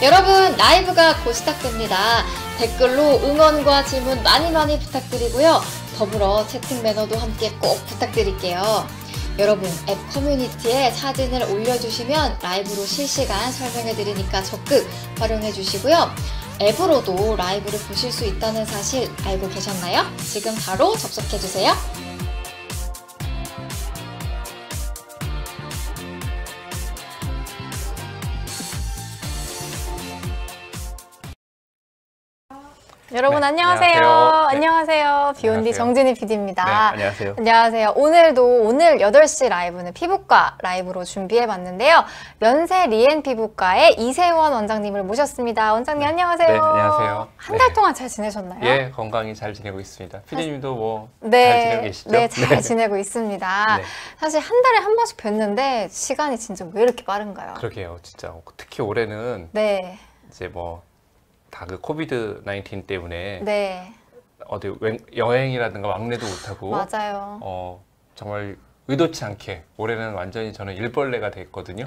여러분, 라이브가 곧 시작됩니다. 댓글로 응원과 질문 많이 부탁드리고요. 더불어 채팅 매너도 함께 꼭 부탁드릴게요. 여러분, 앱 커뮤니티에 사진을 올려주시면 라이브로 실시간 설명해드리니까 적극 활용해주시고요. 앱으로도 라이브를 보실 수 있다는 사실 알고 계셨나요? 지금 바로 접속해주세요. 여러분 안녕하세요. 안녕하세요. 비욘디 정진희 PD입니다. 네, 안녕하세요. 안녕하세요. 오늘 8시 라이브는 피부과 라이브로 준비해봤는데요. 연세 리엔 피부과의 이세원 원장님을 모셨습니다. 원장님 안녕하세요. 네, 안녕하세요. 한 달 동안 잘 지내셨나요? 예, 건강히 잘 지내고 있습니다. PD님도 뭐 잘 네, 지내고 계시죠? 네, 잘 지내고 있습니다. 네. 사실 한 달에 한 번씩 뵀는데 시간이 진짜 왜 이렇게 빠른가요? 그러게요, 진짜. 특히 올해는 네, 이제 뭐 다 그 코비드 19 때문에 네, 어디 여행이라든가 왕래도 못하고 맞아요. 정말 의도치 않게 올해는 완전히 저는 일벌레가 됐거든요.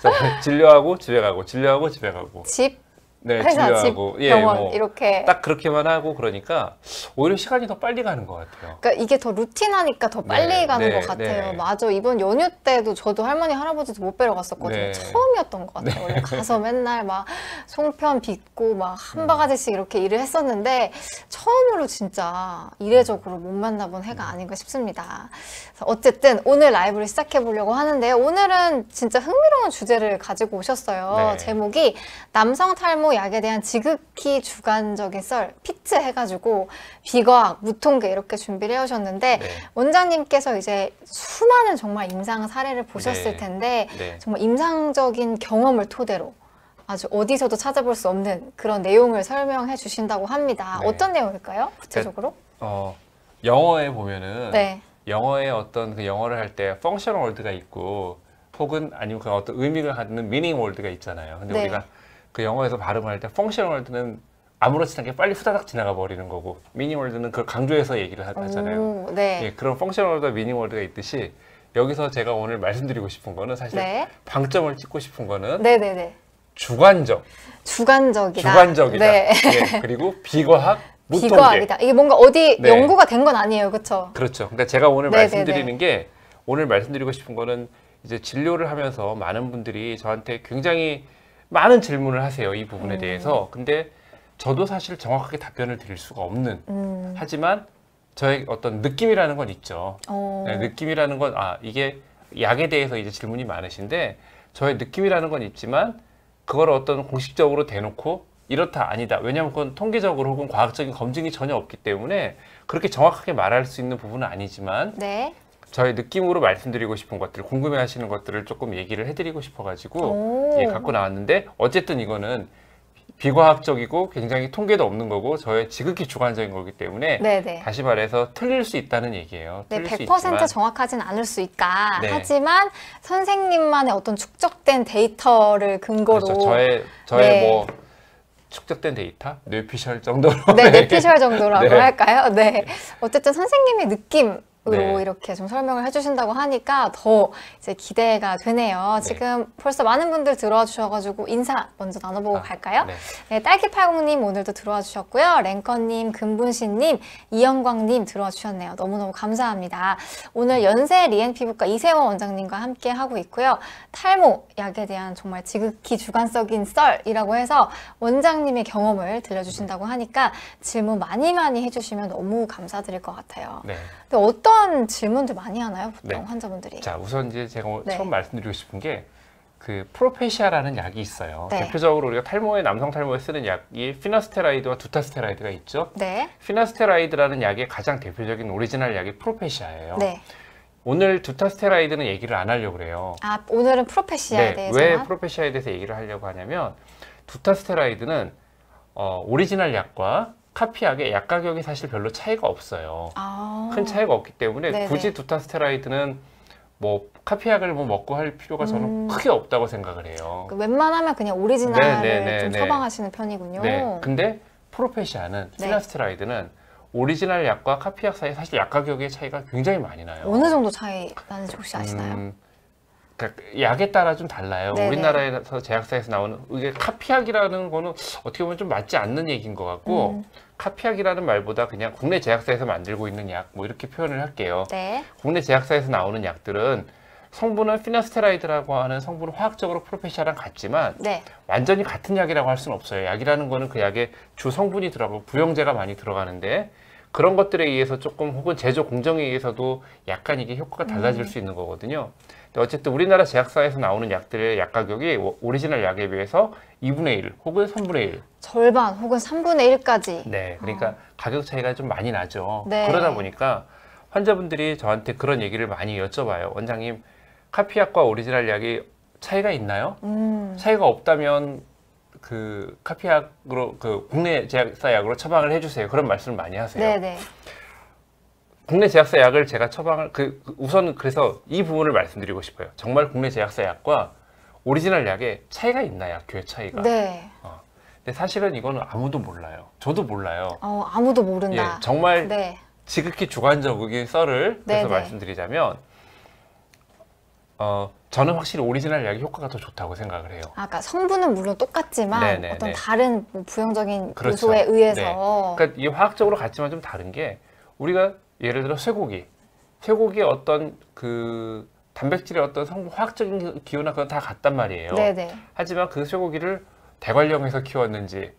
정말 진료하고 집에 가고 진료하고 집에 가고 집, 네, 회사, 진료하고 집, 병원 뭐 이렇게 딱 그렇게만 하고 그러니까 오히려 시간이 더 빨리 가는 것 같아요. 그러니까 이게 더 루틴하니까 더 빨리 네, 가는 네, 것 같아요. 네. 맞아. 이번 연휴 때도 저도 할머니, 할아버지도 못 뵈러 갔었거든요. 네. 처음이었던 것 같아요. 원래 가서 맨날 막 송편 빚고 막 한 바가지씩 이렇게 일을 했었는데 처음으로 진짜 이례적으로 못 만나본 해가 아닌가 싶습니다. 그래서 어쨌든 오늘 라이브를 시작해 보려고 하는데요. 오늘은 진짜 흥미로운 주제를 가지고 오셨어요. 네. 제목이 남성 탈모 약에 대한 지극히 주관적인 썰, 피트 해가지고 비과학, 무통계 이렇게 준비를 해오셨는데 네. 원장님께서 이제 수많은 정말 임상 사례를 보셨을 네. 텐데 네. 정말 임상적인 경험을 토대로 아주 어디서도 찾아볼 수 없는 그런 내용을 설명해 주신다고 합니다. 네. 어떤 내용일까요? 구체적으로? 영어에 보면은 네. 영어의 어떤 그 영어를 할 때 펑션 월드가 있고 혹은 아니면 그 어떤 의미를 갖는 미닝 월드가 있잖아요. 근데 네. 우리가 그 영어에서 발음할 때 펑션 월드는 아무렇지 않게 빨리 후다닥 지나가 버리는 거고 미닝 월드는 그걸 강조해서 얘기를 하잖아요. 오, 네. 예, 그런 펑션 월드와 미닝 월드가 있듯이 여기서 제가 오늘 말씀드리고 싶은 거는 사실 네. 방점을 찍고 싶은 거는 네네네. 주관적, 주관적이다. 주관적이다. 네. 예, 그리고 비과학, 무통계. 비과학이다. 이게 뭔가 어디 네. 연구가 된 건 아니에요. 그렇죠? 그렇죠. 그러니까 제가 오늘 네네네. 말씀드리는 게 오늘 말씀드리고 싶은 거는 이제 진료를 하면서 많은 분들이 저한테 굉장히 많은 질문을 하세요. 이 부분에 대해서. 근데 저도 사실 정확하게 답변을 드릴 수가 없는. 하지만 저의 어떤 느낌이라는 건 있죠. 네, 느낌이라는 건 이게 약에 대해서 이제 질문이 많으신데 저의 느낌이라는 건 있지만 그걸 어떤 공식적으로 대놓고 이렇다 아니다. 왜냐하면 그건 통계적으로 혹은 과학적인 검증이 전혀 없기 때문에 그렇게 정확하게 말할 수 있는 부분은 아니지만 네. 저의 느낌으로 말씀드리고 싶은 것들, 궁금해하시는 것들을 조금 얘기를 해드리고 싶어가지고 갖고 나왔는데 어쨌든 이거는 비과학적이고 굉장히 통계도 없는 거고 저의 지극히 주관적인 거기 때문에 네네. 다시 말해서 틀릴 수 있다는 얘기예요. 네, 틀릴 수 100% 있지만 정확하진 않을 수 있다. 네. 하지만 선생님만의 어떤 축적된 데이터를 근거로 그렇죠. 저의 네. 뭐 축적된 데이터, 뇌피셜 정도로 네, 뇌피셜 정도라고 네. 할까요? 네. 어쨌든 선생님의 느낌으로 네. 이렇게 좀 설명을 해주신다고 하니까 더 이제 기대가 되네요. 네. 지금 벌써 많은 분들 들어와 주셔가지고 인사 먼저 나눠보고 갈까요? 네. 네, 딸기팔공님 오늘도 들어와 주셨고요. 랭커님, 금분신님, 이영광님 들어와 주셨네요. 너무너무 감사합니다. 오늘 연세 리엔 피부과 이세원 원장님과 함께 하고 있고요. 탈모 약에 대한 정말 지극히 주관적인 썰이라고 해서 원장님의 경험을 들려주신다고 하니까 질문 많이 해주시면 너무 감사드릴 것 같아요. 네. 근데 어떤 질문들 많이 하나요? 보통 네. 환자분들이. 자, 우선 이제 제가 네. 처음 말씀드리고 싶은 게 그 프로페시아라는 약이 있어요. 네. 대표적으로 우리가 남성 탈모에 쓰는 약이 피너스테라이드와 두타스테라이드가 있죠. 네. 피너스테라이드라는 약의 가장 대표적인 오리지널 약이 프로페시아예요. 네. 오늘 두타스테라이드는 얘기를 안 하려고 그래요. 오늘은 프로페시아에 네, 대해서만. 왜 프로페시아에 대해서 얘기를 하려고 하냐면 두타스테라이드는 오리지널 약과 카피약의 약 가격이 사실 별로 차이가 없어요. 큰 차이가 없기 때문에 네네. 굳이 두타스테라이드는 뭐 카피약을 뭐 먹고 할 필요가 저는 크게 없다고 생각을 해요. 웬만하면 그냥 오리지널을 네, 좀 네. 처방하시는 편이군요. 네. 근데 프로페시아는 네. 피너스테라이드는 오리지널 약과 카피약 사이 사실 약 가격의 차이가 굉장히 많이 나요. 어느 정도 차이 나는지 혹시 아시나요? 그러니까 약에 따라 좀 달라요. 네네. 우리나라에서 제약사에서 나오는 이게 카피약이라는 거는 어떻게 보면 좀 맞지 않는 얘기인 것 같고 카피약이라는 말보다 그냥 국내 제약사에서 만들고 있는 약 뭐 이렇게 표현을 할게요. 네. 국내 제약사에서 나오는 약들은 성분은 피나스테라이드라고 하는 성분은 화학적으로 프로페시아랑 같지만 네. 완전히 같은 약이라고 할 수는 없어요. 약이라는 거는 그 약에 주 성분이 들어가고 부영제가 많이 들어가는데 그런 것들에 의해서 조금 혹은 제조 공정에 의해서도 약간 이게 효과가 달라질 수 있는 거거든요. 근데 어쨌든 우리나라 제약사에서 나오는 약들의 약 가격이 오리지널 약에 비해서 2분의 1 혹은 3분의 1. 절반 혹은 3분의 1까지. 네, 그러니까 가격 차이가 좀 많이 나죠. 네. 그러다 보니까 환자분들이 저한테 그런 얘기를 많이 여쭤봐요. 원장님, 카피약과 오리지널 약이 차이가 있나요? 차이가 없다면 그 카피약으로 그 국내 제약사 약으로 처방을 해주세요. 그런 말씀을 많이 하세요. 네네. 국내 제약사 약을 제가 처방을 우선 그래서 이 부분을 말씀드리고 싶어요. 정말 국내 제약사 약과 오리지널 약에 차이가 있나 약효의 차이가? 네. 근데 사실은 이거는 아무도 몰라요. 저도 몰라요. 아무도 모른다. 예, 정말 네. 지극히 주관적인 썰을 네네. 해서 말씀드리자면 저는 확실히 오리지널 약이 효과가 더 좋다고 생각을 해요. 아까 성분은 물론 똑같지만 네네네. 어떤 다른 뭐 부정적인 그렇죠. 요소에 의해서 네. 그러니까 이게 화학적으로 같지만 좀 다른 게 우리가 예를 들어 쇠고기의 어떤 그 단백질의 어떤 성분 화학적인 기호나 그건 다 같단 말이에요. 네네. 하지만 그 쇠고기를 대관령에서 키웠는지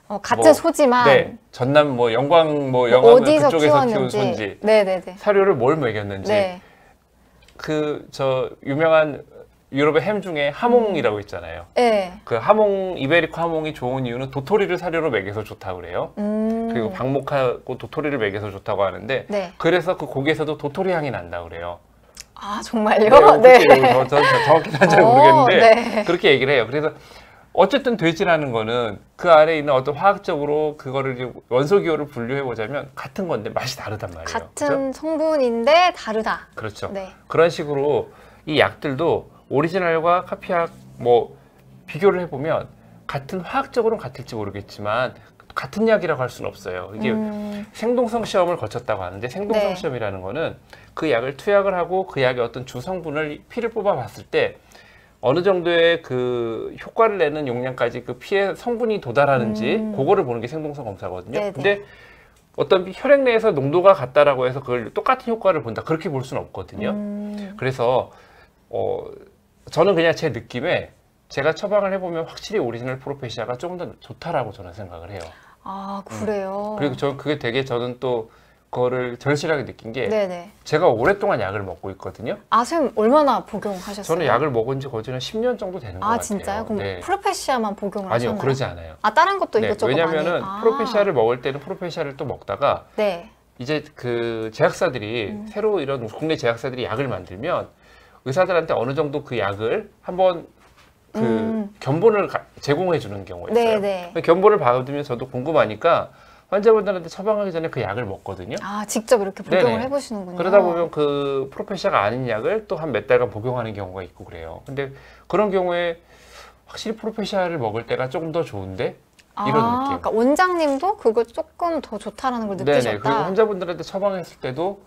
같은 뭐, 소지만 네, 전남 뭐 영광 어디서 그쪽에서 키운 키웠는지. 소인지 네네네. 사료를 뭘 먹였는지 네. 그 저 유명한 유럽의 햄 중에 하몽이라고 있잖아요. 네. 그 하몽 이베리코 하몽이 좋은 이유는 도토리를 사료로 먹여서 좋다고 그래요. 그리고 방목하고 도토리를 먹여서 좋다고 하는데 네. 그래서 그 고기에서도 도토리 향이 난다 그래요. 아 정말요? 네. 정확히는 잘 모르겠는데 네. 그렇게 얘기를 해요. 그래서 어쨌든 돼지라는 거는 그 안에 있는 어떤 화학적으로 그거를 이제 원소 기호를 분류해 보자면 같은 건데 맛이 다르단 말이에요. 같은 그죠? 성분인데 다르다. 그렇죠. 네. 그런 식으로 이 약들도 오리지널과 카피약 뭐 비교를 해보면 같은 화학적으로는 같을지 모르겠지만 같은 약이라고 할 수는 없어요. 이게 생동성 시험을 거쳤다고 하는데 생동성 네. 시험이라는 거는 그 약을 투약을 하고 그 약의 어떤 주성분을 피를 뽑아 봤을 때 어느 정도의 그 효과를 내는 용량까지 그 피의 성분이 도달하는지 그거를 보는 게 생동성 검사거든요. 네네. 근데 어떤 혈액 내에서 농도가 같다라고 해서 그걸 똑같은 효과를 본다 그렇게 볼 수는 없거든요. 그래서 저는 그냥 제 느낌에 제가 처방을 해보면 확실히 오리지널 프로페시아가 조금 더 좋다라고 저는 생각을 해요. 아 그래요. 그리고 저는 또 그거를 절실하게 느낀 게 네네. 제가 오랫동안 약을 먹고 있거든요. 아 선생님 얼마나 복용하셨어요? 저는 약을 먹은 지 거진한 10년 정도 되는 것 같아요. 아 진짜요? 그럼 네. 프로페시아만 복용을 아니요, 하셨나요? 그러지 않아요. 아 다른 것도 네, 이것저것 왜냐면은 많이. 프로페시아를 먹을 때는 프로페시아를 또 먹다가 네. 이제 그 제약사들이 새로 이런 국내 제약사들이 약을 만들면 의사들한테 어느 정도 그 약을 한번 그 견본을 제공해 주는 경우가 있어요. 네네. 견본을 받으면 저도 궁금하니까 환자분들한테 처방하기 전에 그 약을 먹거든요. 아 직접 이렇게 복용을 네네. 해보시는군요. 그러다 보면 그 프로페시아가 아닌 약을 또 한 몇 달간 복용하는 경우가 있고 그래요. 근데 그런 경우에 확실히 프로페시아를 먹을 때가 조금 더 좋은데 이런 느낌. 그러니까 원장님도 그거 조금 더 좋다라는 걸 느끼셨다. 네네. 그리고 환자분들한테 처방했을 때도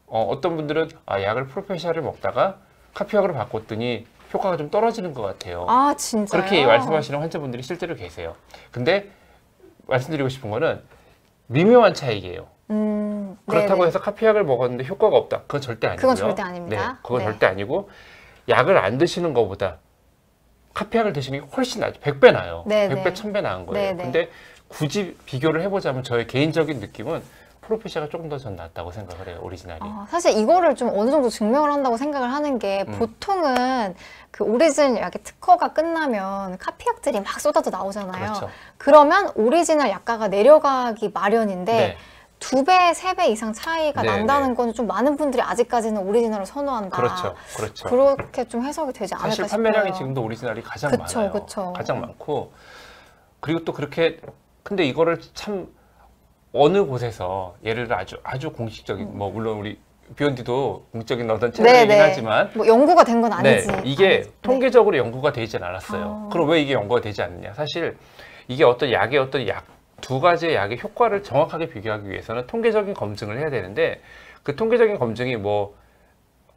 어떤 분들은 약을 프로페시아를 먹다가 카피약으로 바꿨더니 효과가 좀 떨어지는 것 같아요. 아 진짜요? 그렇게 말씀하시는 환자분들이 실제로 계세요. 근데 말씀드리고 싶은 거는 미묘한 차이예요. 그렇다고 네네. 해서 카피약을 먹었는데 효과가 없다. 그건 절대 아니고요. 그건 절대 아닙니다. 네, 그건 네. 절대 아니고 약을 안 드시는 것보다 카피약을 드시는 게 훨씬 나죠. 100배 나아요. 네네. 100배, 1000배 나은 거예요. 네네. 근데 굳이 비교를 해보자면 저의 개인적인 느낌은 프로페시아가 조금 더 전 낫다고 생각을 해요. 오리지널이. 사실 이거를 좀 어느 정도 증명을 한다고 생각을 하는 게 보통은 그 오리지널 약의 특허가 끝나면 카피약들이 막 쏟아져 나오잖아요. 그렇죠. 그러면 오리지널 약가가 내려가기 마련인데 네. 2배, 3배 이상 차이가 네, 난다는 네. 건 좀 많은 분들이 아직까지는 오리지널을 선호한다. 그렇죠. 그렇죠. 그렇게 좀 해석이 되지 않을까 사실 싶어요. 판매량이 지금도 오리지널이 가장 그쵸, 많아요. 그쵸. 가장 많고 그리고 또 그렇게 근데 이거를 참 어느 곳에서 예를 들어 아주 공식적인 뭐 물론 우리 비욘디도 공식적인 어떤 채널이긴 네네. 하지만 뭐 연구가 된 건 아니지. 네, 이게 아니지. 통계적으로 연구가 되진 않았어요. 그럼 왜 이게 연구가 되지 않느냐? 사실 이게 어떤 약의 어떤 두 가지의 약의 효과를 정확하게 비교하기 위해서는 통계적인 검증을 해야 되는데 그 통계적인 검증이 뭐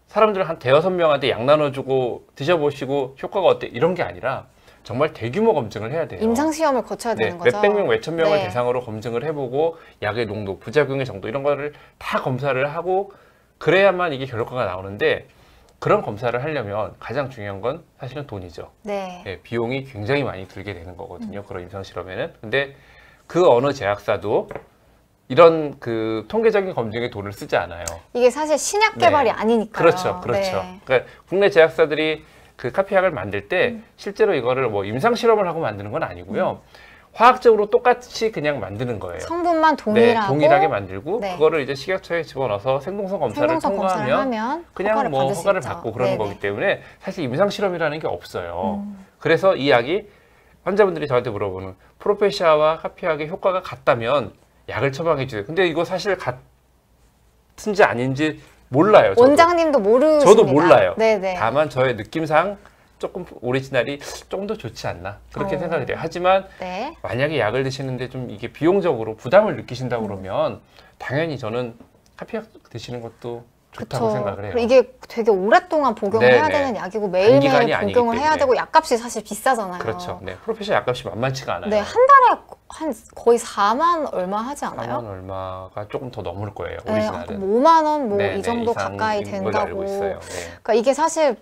사람들 한 대여섯 명한테 약 나눠주고 드셔보시고 효과가 어때 이런 게 아니라 정말 대규모 검증을 해야 돼요. 임상시험을 거쳐야 되는 거죠. 몇백 명, 몇천 명을 네. 대상으로 검증을 해보고 약의 농도, 부작용의 정도 이런 거를 다 검사를 하고 그래야만 이게 결과가 나오는데 그런 검사를 하려면 가장 중요한 건 사실은 돈이죠. 네. 네, 비용이 굉장히 많이 들게 되는 거거든요. 그런 임상실험에는. 근데 그 어느 제약사도 이런 그 통계적인 검증에 돈을 쓰지 않아요. 이게 사실 신약 개발이 아니니까요. 그렇죠. 네. 그러니까 국내 제약사들이 그 카피약을 만들 때 실제로 이거를 뭐 임상실험을 하고 만드는 건 아니고요. 화학적으로 똑같이 그냥 만드는 거예요. 성분만 동일하고 동일하게 만들고 네. 그거를 이제 식약처에 집어넣어서 생동성 검사를 생동성 검사를 통과하면 하면 그냥 뭐 허가를 수 받고 있죠. 그러는 네네. 거기 때문에 사실 임상실험이라는 게 없어요. 그래서 이 약이 환자분들이 저한테 물어보는 프로페시아와 카피약의 효과가 같다면 약을 처방해 주세요. 근데 이거 사실 같은지 아닌지 몰라요. 저도. 원장님도 모르십니다. 저도 몰라요. 네네. 다만 저의 느낌상 조금 오리지널이 조금 더 좋지 않나 그렇게 생각이 돼요. 하지만 네. 만약에 약을 드시는데 좀 이게 비용적으로 부담을 느끼신다고 그러면 당연히 저는 카피약 드시는 것도 좋다고 생각을 해요. 그리고 이게 되게 오랫동안 복용을 해야 네네. 되는 약이고 매일매일 단기간이 아니기 복용을 해야 때문에. 되고 약값이 사실 비싸잖아요. 그렇죠. 네, 프로페셔널 약값이 만만치가 않아요. 네, 한 달에 한 거의 4만 얼마 하지 4만 않아요? 얼마가 조금 더 넘을 거예요. 네, 오리지널은. 5만 원 뭐 네, 이 정도 이상인 가까이 걸로 알고 된다고. 있어요. 네. 그러니까 이게 사실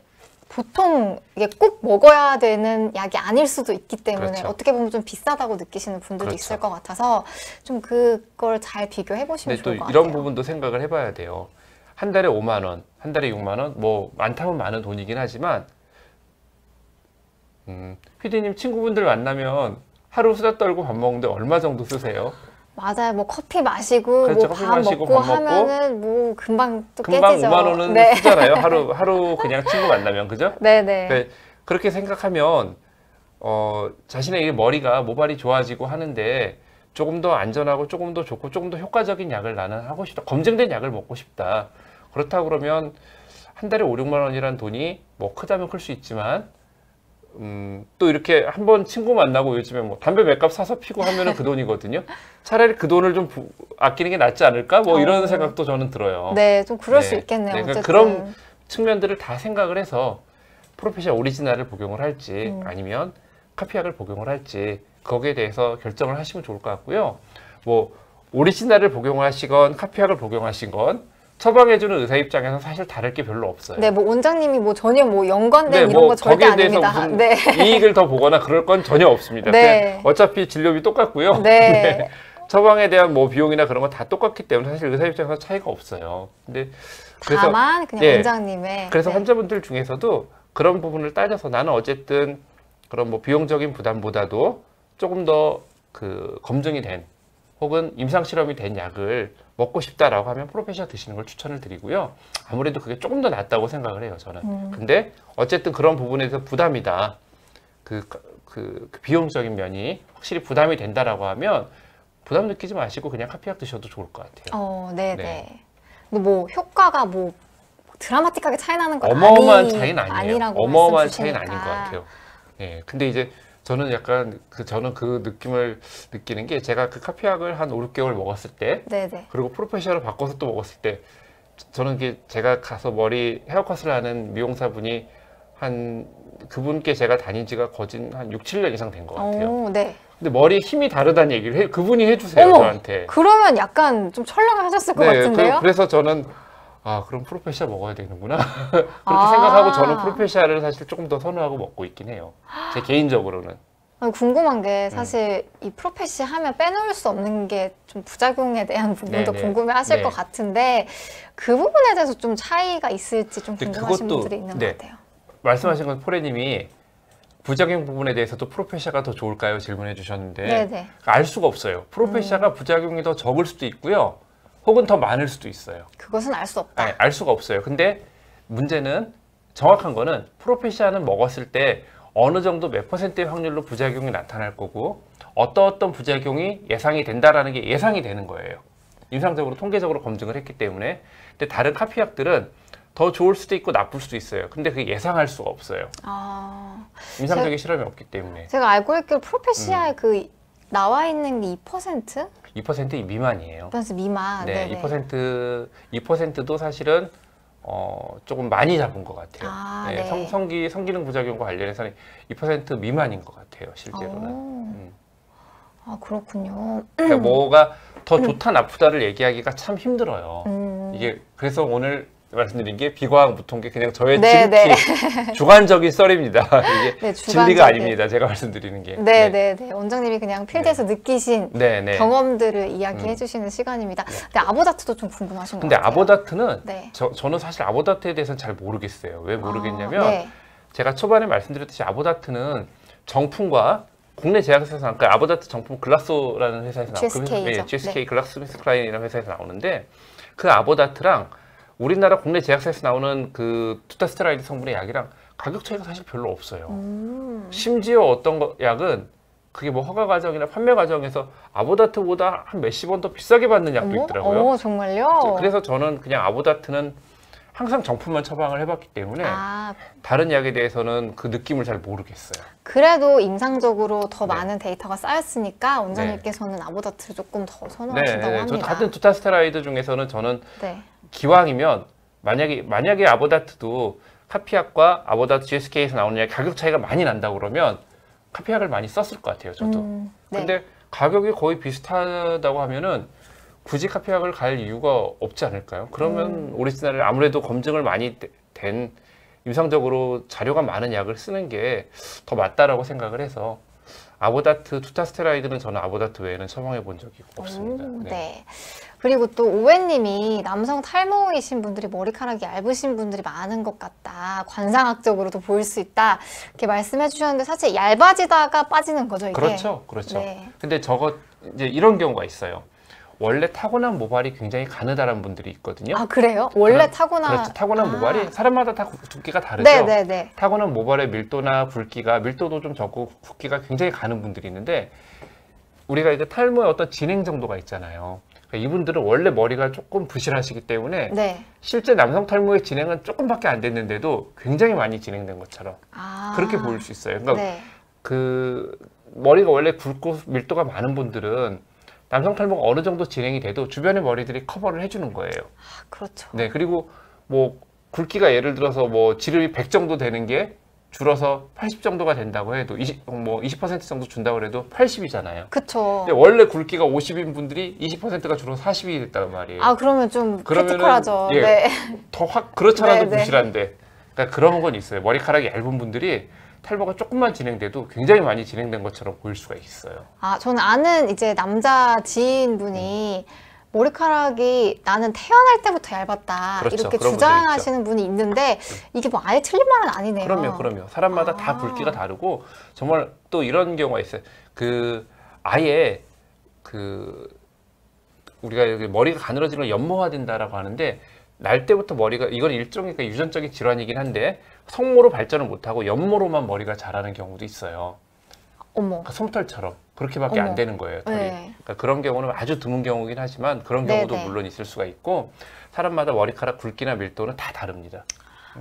보통 이게 꼭 먹어야 되는 약이 아닐 수도 있기 때문에 그렇죠. 어떻게 보면 좀 비싸다고 느끼시는 분들도 그렇죠. 있을 것 같아서 좀 그걸 잘 비교해 보시면 근데 또 좋을 것 이런 같아요. 부분도 생각을 해봐야 돼요. 한 달에 5만 원, 한 달에 6만 원, 뭐 많다면 많은 돈이긴 하지만 피디님 친구분들 만나면 하루 수다 떨고 밥 먹는데 얼마 정도 쓰세요? 맞아요. 뭐 커피 마시고 그렇죠. 뭐 커피 밥 마시고 먹고 밥 먹고 하면은 뭐 금방 또 금방 깨지죠. 5만 원은 네. 쓰잖아요. 하루 그냥 친구 만나면 그죠? 네네. 그러니까 그렇게 생각하면 자신의 이 머리가 모발이 좋아지고 하는데 조금 더 안전하고 조금 더 좋고 조금 더 효과적인 약을 나는 하고 싶다. 검증된 약을 먹고 싶다. 그렇다고 그러면 한 달에 5, 6만 원이라는 돈이 뭐 크다면 클 수 있지만 또 이렇게 한번 친구 만나고 요즘에 뭐 담배 몇 갑 사서 피고 하면은 그 돈이거든요. 차라리 그 돈을 좀 아끼는 게 낫지 않을까? 뭐 이런 생각도 저는 들어요. 네, 좀 그럴 수 네. 있겠네요. 네, 그러니까 어쨌든. 그런 측면들을 다 생각을 해서 프로페셔널 오리지널을 복용을 할지 아니면 카피약을 복용을 할지 거기에 대해서 결정을 하시면 좋을 것 같고요. 뭐 오리지널을 복용을 하시건 카피약을 복용하시건 처방해주는 의사 입장에서 사실 다를 게 별로 없어요. 네, 뭐 원장님이 뭐 전혀 뭐 연관된 이런 뭐 거 절대 거기에 대해서 아닙니다. 무슨 네. 이익을 더 보거나 그럴 건 전혀 없습니다. 네. 그냥 어차피 진료비 똑같고요. 네. 처방에 대한 뭐 비용이나 그런 건 다 똑같기 때문에 사실 의사 입장에서 차이가 없어요. 근데 그래서 다만 그냥 예, 원장님의 그래서 네. 환자분들 중에서도 그런 부분을 따져서 나는 어쨌든 그런 뭐 비용적인 부담보다도 조금 더 그 검증이 된 혹은 임상 실험이 된 약을 먹고 싶다라고 하면 프로페셔널 드시는 걸 추천을 드리고요. 아무래도 그게 조금 더 낫다고 생각을 해요, 저는. 근데 어쨌든 그런 부분에서 부담이다. 그 비용적인 면이 확실히 부담이 된다라고 하면 부담 느끼지 마시고 그냥 카피약 드셔도 좋을 것 같아요. 네네. 네. 근데 뭐 효과가 뭐 드라마틱하게 차이 나는 건 어마어마한 차이는 아니에요. 아니라고 어마어마한 말씀 차이는 주시니까. 아닌 것 같아요. 예. 근데 이제 저는 약간 저는 그 느낌을 느끼는 게 제가 그 카피약을 한 5, 6개월 먹었을 때 네네. 그리고 프로페셔널을 바꿔서 또 먹었을 때 저는 이게 제가 가서 머리 헤어컷을 하는 미용사분이 한 그분께 제가 다닌 지가 거진 한 6, 7년 이상 된 것 같아요. 네. 근데 머리에 힘이 다르다는 얘기를 그분이 해주세요, 어머, 저한테. 그러면 약간 좀 철렁을 하셨을 것 같은데요? 그래서 저는 그럼 프로페셔널 먹어야 되는구나. 그렇게 아. 생각하고 저는 프로페셔널을 사실 조금 더 선호하고 먹고 있긴 해요. 제 개인적으로는. 아니, 궁금한 게 사실 이 프로페시 하면 빼놓을 수 없는 게 좀 부작용에 대한 부분도 네네. 궁금해 하실 네. 것 같은데 그 부분에 대해서 좀 차이가 있을지 좀 근데 궁금하신 그것도- 분들이 있는 네. 것 같아요. 말씀하신 건 포레님이 부작용 부분에 대해서도 프로페시아가 더 좋을까요? 질문해 주셨는데 네네. 알 수가 없어요. 프로페시아가 부작용이 더 적을 수도 있고요. 혹은 더 많을 수도 있어요. 그것은 알 수 없다. 알 수가 없어요. 근데 문제는 정확한 거는 프로페시아는 먹었을 때 어느 정도 몇 %의 확률로 부작용이 나타날 거고 어떤 부작용이 예상이 된다라는 게 예상이 되는 거예요. 임상적으로 통계적으로 검증을 했기 때문에. 근데 다른 카피약들은 더 좋을 수도 있고 나쁠 수도 있어요. 근데 그게 예상할 수가 없어요. 임상적인 실험이 없기 때문에. 제가 알고 있기로 프로페시아에 그 나와 있는 게 2%? 2% 미만이에요. 2% 미만. 네, 네네. 2%도 사실은 조금 많이 잡은 것 같아요. 아, 네, 네. 성기능 부작용과 관련해서는 2% 미만인 것 같아요, 실제로는. 아, 그렇군요. 그러니까 뭐가 더 좋다 나쁘다를 얘기하기가 참 힘들어요. 이게 그래서 오늘 말씀드린 게 비과학 무통계 그냥 저의 네, 지극히 주관적인 썰입니다. 이게 네, 진리가 주관적인. 아닙니다. 제가 말씀드리는 게. 네네네. 원장님이 그냥 필드에서 느끼신 네, 네. 경험들을 이야기해 주시는 시간입니다. 근데 아보다트도 좀 궁금하신 것 근데 같아요. 아보다트는 네. 저는 사실 아보다트에 대해서는 잘 모르겠어요. 왜 모르겠냐면 네. 제가 초반에 말씀드렸듯이 아보다트는 정품과 국내 제약회사에서 나온 그 아보다트 정품 글라소라는 회사에서 나온 GSK죠. GSK 글락스미스클라인이라는 회사에서 나오는데 그 아보다트랑 우리나라 국내 제약사에서 나오는 그 투타스테라이드 성분의 약이랑 가격 차이가 사실 별로 없어요. 심지어 어떤 약은 그게 뭐 허가 과정이나 판매 과정에서 아보다트보다 한 몇십 원 더 비싸게 받는 약도 있더라고요. 정말요? 그래서 저는 그냥 아보다트는 항상 정품만 처방을 해봤기 때문에 아, 다른 약에 대해서는 그 느낌을 잘 모르겠어요. 그래도 임상적으로 더 네. 많은 데이터가 쌓였으니까 원장님께서는 아보다트를 조금 더 네, 선호하신다고 저 합니다. 같은 투타스테라이드 중에서는 저는 네. 기왕이면 만약에 아보다트도 카피약과 아보다트 GSK에서 나오는 약 가격 차이가 많이 난다고 그러면 카피약을 많이 썼을 것 같아요, 저도. 네. 근데 가격이 거의 비슷하다고 하면은 굳이 카피약을 갈 이유가 없지 않을까요? 그러면 오리지널을 아무래도 검증을 많이 된 임상적으로 자료가 많은 약을 쓰는 게 더 맞다라고 생각을 해서 아보다트 투타스테라이드는 저는 아보다트 외에는 처방해 본 적이 없습니다. 네. 그리고 또 오웬님이 남성 탈모이신 분들이 머리카락이 얇으신 분들이 많은 것 같다. 관상학적으로도 보일 수 있다. 이렇게 말씀해 주셨는데 사실 얇아지다가 빠지는 거죠, 이게? 그렇죠, 그렇죠. 네. 근데 이제 이런 경우가 있어요. 원래 타고난 모발이 굉장히 가느다란 분들이 있거든요. 아, 그래요? 원래 타고난 그렇죠. 타고난 모발이 사람마다 다 두께가 다르죠. 네네네. 타고난 모발의 밀도나 굵기가 밀도도 좀 적고 굵기가 굉장히 가는 분들이 있는데 우리가 이제 탈모의 어떤 진행 정도가 있잖아요. 그러니까 이분들은 원래 머리가 조금 부실하시기 때문에 네. 실제 남성 탈모의 진행은 조금밖에 안 됐는데도 굉장히 많이 진행된 것처럼 아. 그렇게 보일 수 있어요. 그러니까 네. 그 머리가 원래 굵고 밀도가 많은 분들은 남성 탈모가 어느 정도 진행이 돼도 주변의 머리들이 커버를 해주는 거예요. 아, 그렇죠. 네, 그리고 뭐 굵기가 예를 들어서 뭐 지름이 100 정도 되는 게 줄어서 80 정도가 된다고 해도 20% 정도 준다고 해도 80이잖아요. 그쵸. 근데 원래 굵기가 50인 분들이 20%가 줄어서 40이 됐단 말이에요. 아, 그러면 좀 그러면은, 크리티컬하죠. 예, 네. 더 확 그렇잖아도 네, 네. 부실한데. 그러니까 그런 건 있어요. 머리카락이 얇은 분들이 탈모가 조금만 진행돼도 굉장히 많이 진행된 것처럼 보일 수가 있어요. 아, 저는 아는 이제 남자 지인분이 머리카락이 나는 태어날 때부터 얇았다. 그렇죠. 이렇게 그런 주장하시는 분이 있는데 이게 뭐 아예 틀린 말은 아니네요. 그럼요. 사람마다 다 굵기가 다르고 정말 또 이런 경우가 있어요. 아예 우리가 여기 머리가 가늘어지는 걸 연모화된다라고 하는데 날 때부터 머리가 이건 일종의 유전적인 질환이긴 한데 성모로 발전을 못하고 연모로만 머리가 자라는 경우도 있어요. 어머. 그러니까 솜털처럼 그렇게밖에 어머. 안 되는 거예요, 털이. 네. 그러니까 그런 경우는 아주 드문 경우긴 하지만 그런 경우도 네네. 물론 있을 수가 있고 사람마다 머리카락 굵기나 밀도는 다 다릅니다.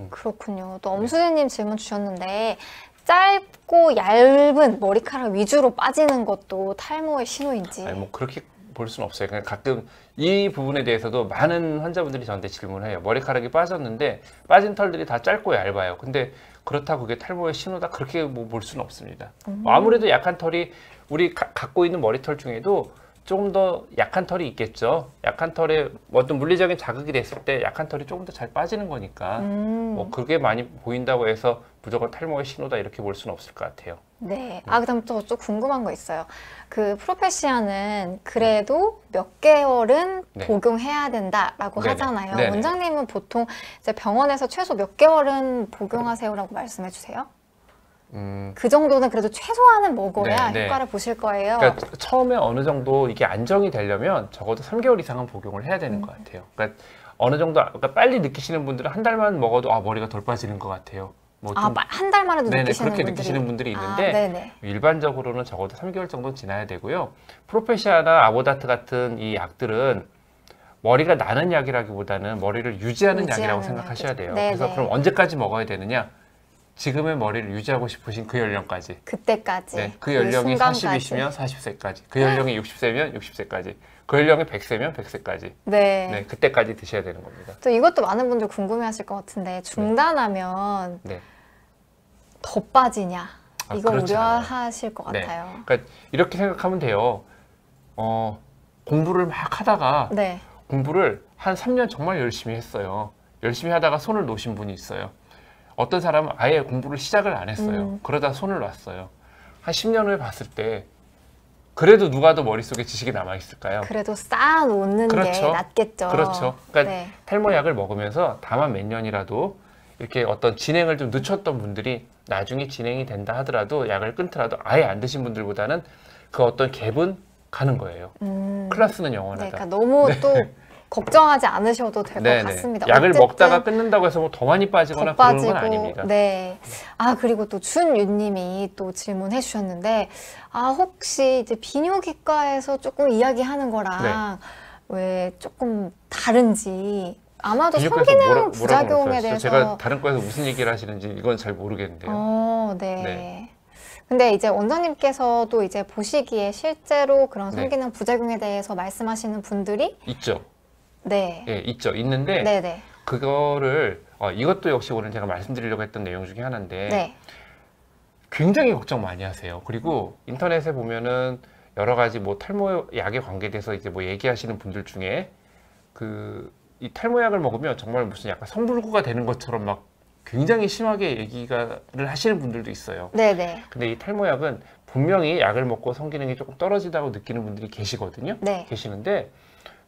그렇군요. 또 엄수진님 질문 주셨는데 짧고 얇은 머리카락 위주로 빠지는 것도 탈모의 신호인지. 아니, 뭐 그렇게 볼 수는 없어요. 그냥 가끔 이 부분에 대해서도 많은 환자분들이 저한테 질문을 해요. 머리카락이 빠졌는데 빠진 털들이 다 짧고 얇아요. 근데 그렇다고 그게 탈모의 신호다? 그렇게 뭐 볼 수는 없습니다. 아무래도 약한 털이 우리 갖고 있는 머리털 중에도 조금 더 약한 털이 있겠죠. 약한 털에 어떤 물리적인 자극이 됐을 때 약한 털이 조금 더 잘 빠지는 거니까 뭐 그게 많이 보인다고 해서 무조건 탈모의 신호다 이렇게 볼 수는 없을 것 같아요. 네. 아, 그다음 또 좀 궁금한 거 있어요. 그 프로페시아는 그래도 몇 개월은 네. 복용해야 된다라고 네네. 하잖아요. 네네. 원장님은 보통 이제 병원에서 최소 몇 개월은 복용하세요라고 말씀해 주세요. 그 정도는 그래도 최소한은 먹어야 네, 네. 효과를 보실 거예요. 그러니까 처음에 어느 정도 이게 안정이 되려면 적어도 3개월 이상은 복용을 해야 되는 것 같아요. 그러니까 어느 정도 그러니까 빨리 느끼시는 분들은 한 달만 먹어도 머리가 덜 빠지는 것 같아요. 뭐 좀 한 달만 해도 네네, 느끼시는 그렇게 분들이. 느끼시는 분들이 있는데 네네. 일반적으로는 적어도 3개월 정도 지나야 되고요. 프로페시아나 아보다트 같은 이 약들은 머리가 나는 약이라기보다는 머리를 유지하는 약이라고 생각하셔야 돼요. 네네. 그래서 그럼 언제까지 먹어야 되느냐? 지금의 머리를 유지하고 싶으신 그 연령까지. 그때까지. 네, 그 연령이 순간까지. 40이시면 40세까지. 그 연령이 60세면 60세까지. 그 연령이 100세면 100세까지. 네. 네, 그때까지 드셔야 되는 겁니다. 또 이것도 많은 분들 궁금해하실 것 같은데 중단하면 네. 더 빠지냐? 아, 이거 그렇지 우려하실 것 네. 같아요. 그러니까 이렇게 생각하면 돼요. 공부를 막 하다가 네. 공부를 한 3년 정말 열심히 했어요. 열심히 하다가 손을 놓으신 분이 있어요. 어떤 사람은 아예 공부를 시작을 안 했어요. 그러다 손을 놨어요. 한 10년 후에 봤을 때 그래도 누가 더 머릿속에 지식이 남아있을까요? 그래도 쌓아놓는 게 그렇죠. 낫겠죠. 그렇죠. 그러니까 네. 탈모약을 먹으면서 다만 몇 년이라도 이렇게 어떤 진행을 좀 늦췄던 분들이 나중에 진행이 된다 하더라도 약을 끊더라도 아예 안 드신 분들보다는 그 어떤 갭은 가는 거예요. 클래스는 네, 영원하다. 그러니까 너무 또 걱정하지 않으셔도 될 것 같습니다. 약을 어쨌든 먹다가 끊는다고 해서 뭐 더 많이 빠지거나 더 그런 빠지고, 건 아닙니다. 네. 아, 그리고 또 준유님이 또 질문해 주셨는데, 아, 혹시 이제 비뇨기과에서 조금 이야기하는 거랑 왜 조금 다른지, 아마도 비뇨기과에서 성기능 뭐라고 부작용에 물었어요? 대해서. 제가 다른 과에서 무슨 얘기를 하시는지 이건 잘 모르겠는데요. 네. 네. 근데 이제 원장님께서도 이제 보시기에 실제로 그런 네. 성기능 부작용에 대해서 말씀하시는 분들이 있죠. 네. 예, 있죠. 있는데 네네. 그거를 이것도 역시 오늘 제가 말씀드리려고 했던 내용 중에 하나인데 네. 굉장히 걱정 많이 하세요. 그리고 인터넷에 보면은 여러 가지 뭐 탈모 약에 관계돼서 이제 뭐 얘기하시는 분들 중에 이 탈모약을 먹으면 정말 무슨 약간 성불구가 되는 것처럼 막 굉장히 심하게 얘기를 하시는 분들도 있어요. 네네. 근데 이 탈모약은 분명히 약을 먹고 성기능이 조금 떨어지다고 느끼는 분들이 계시거든요. 네. 계시는데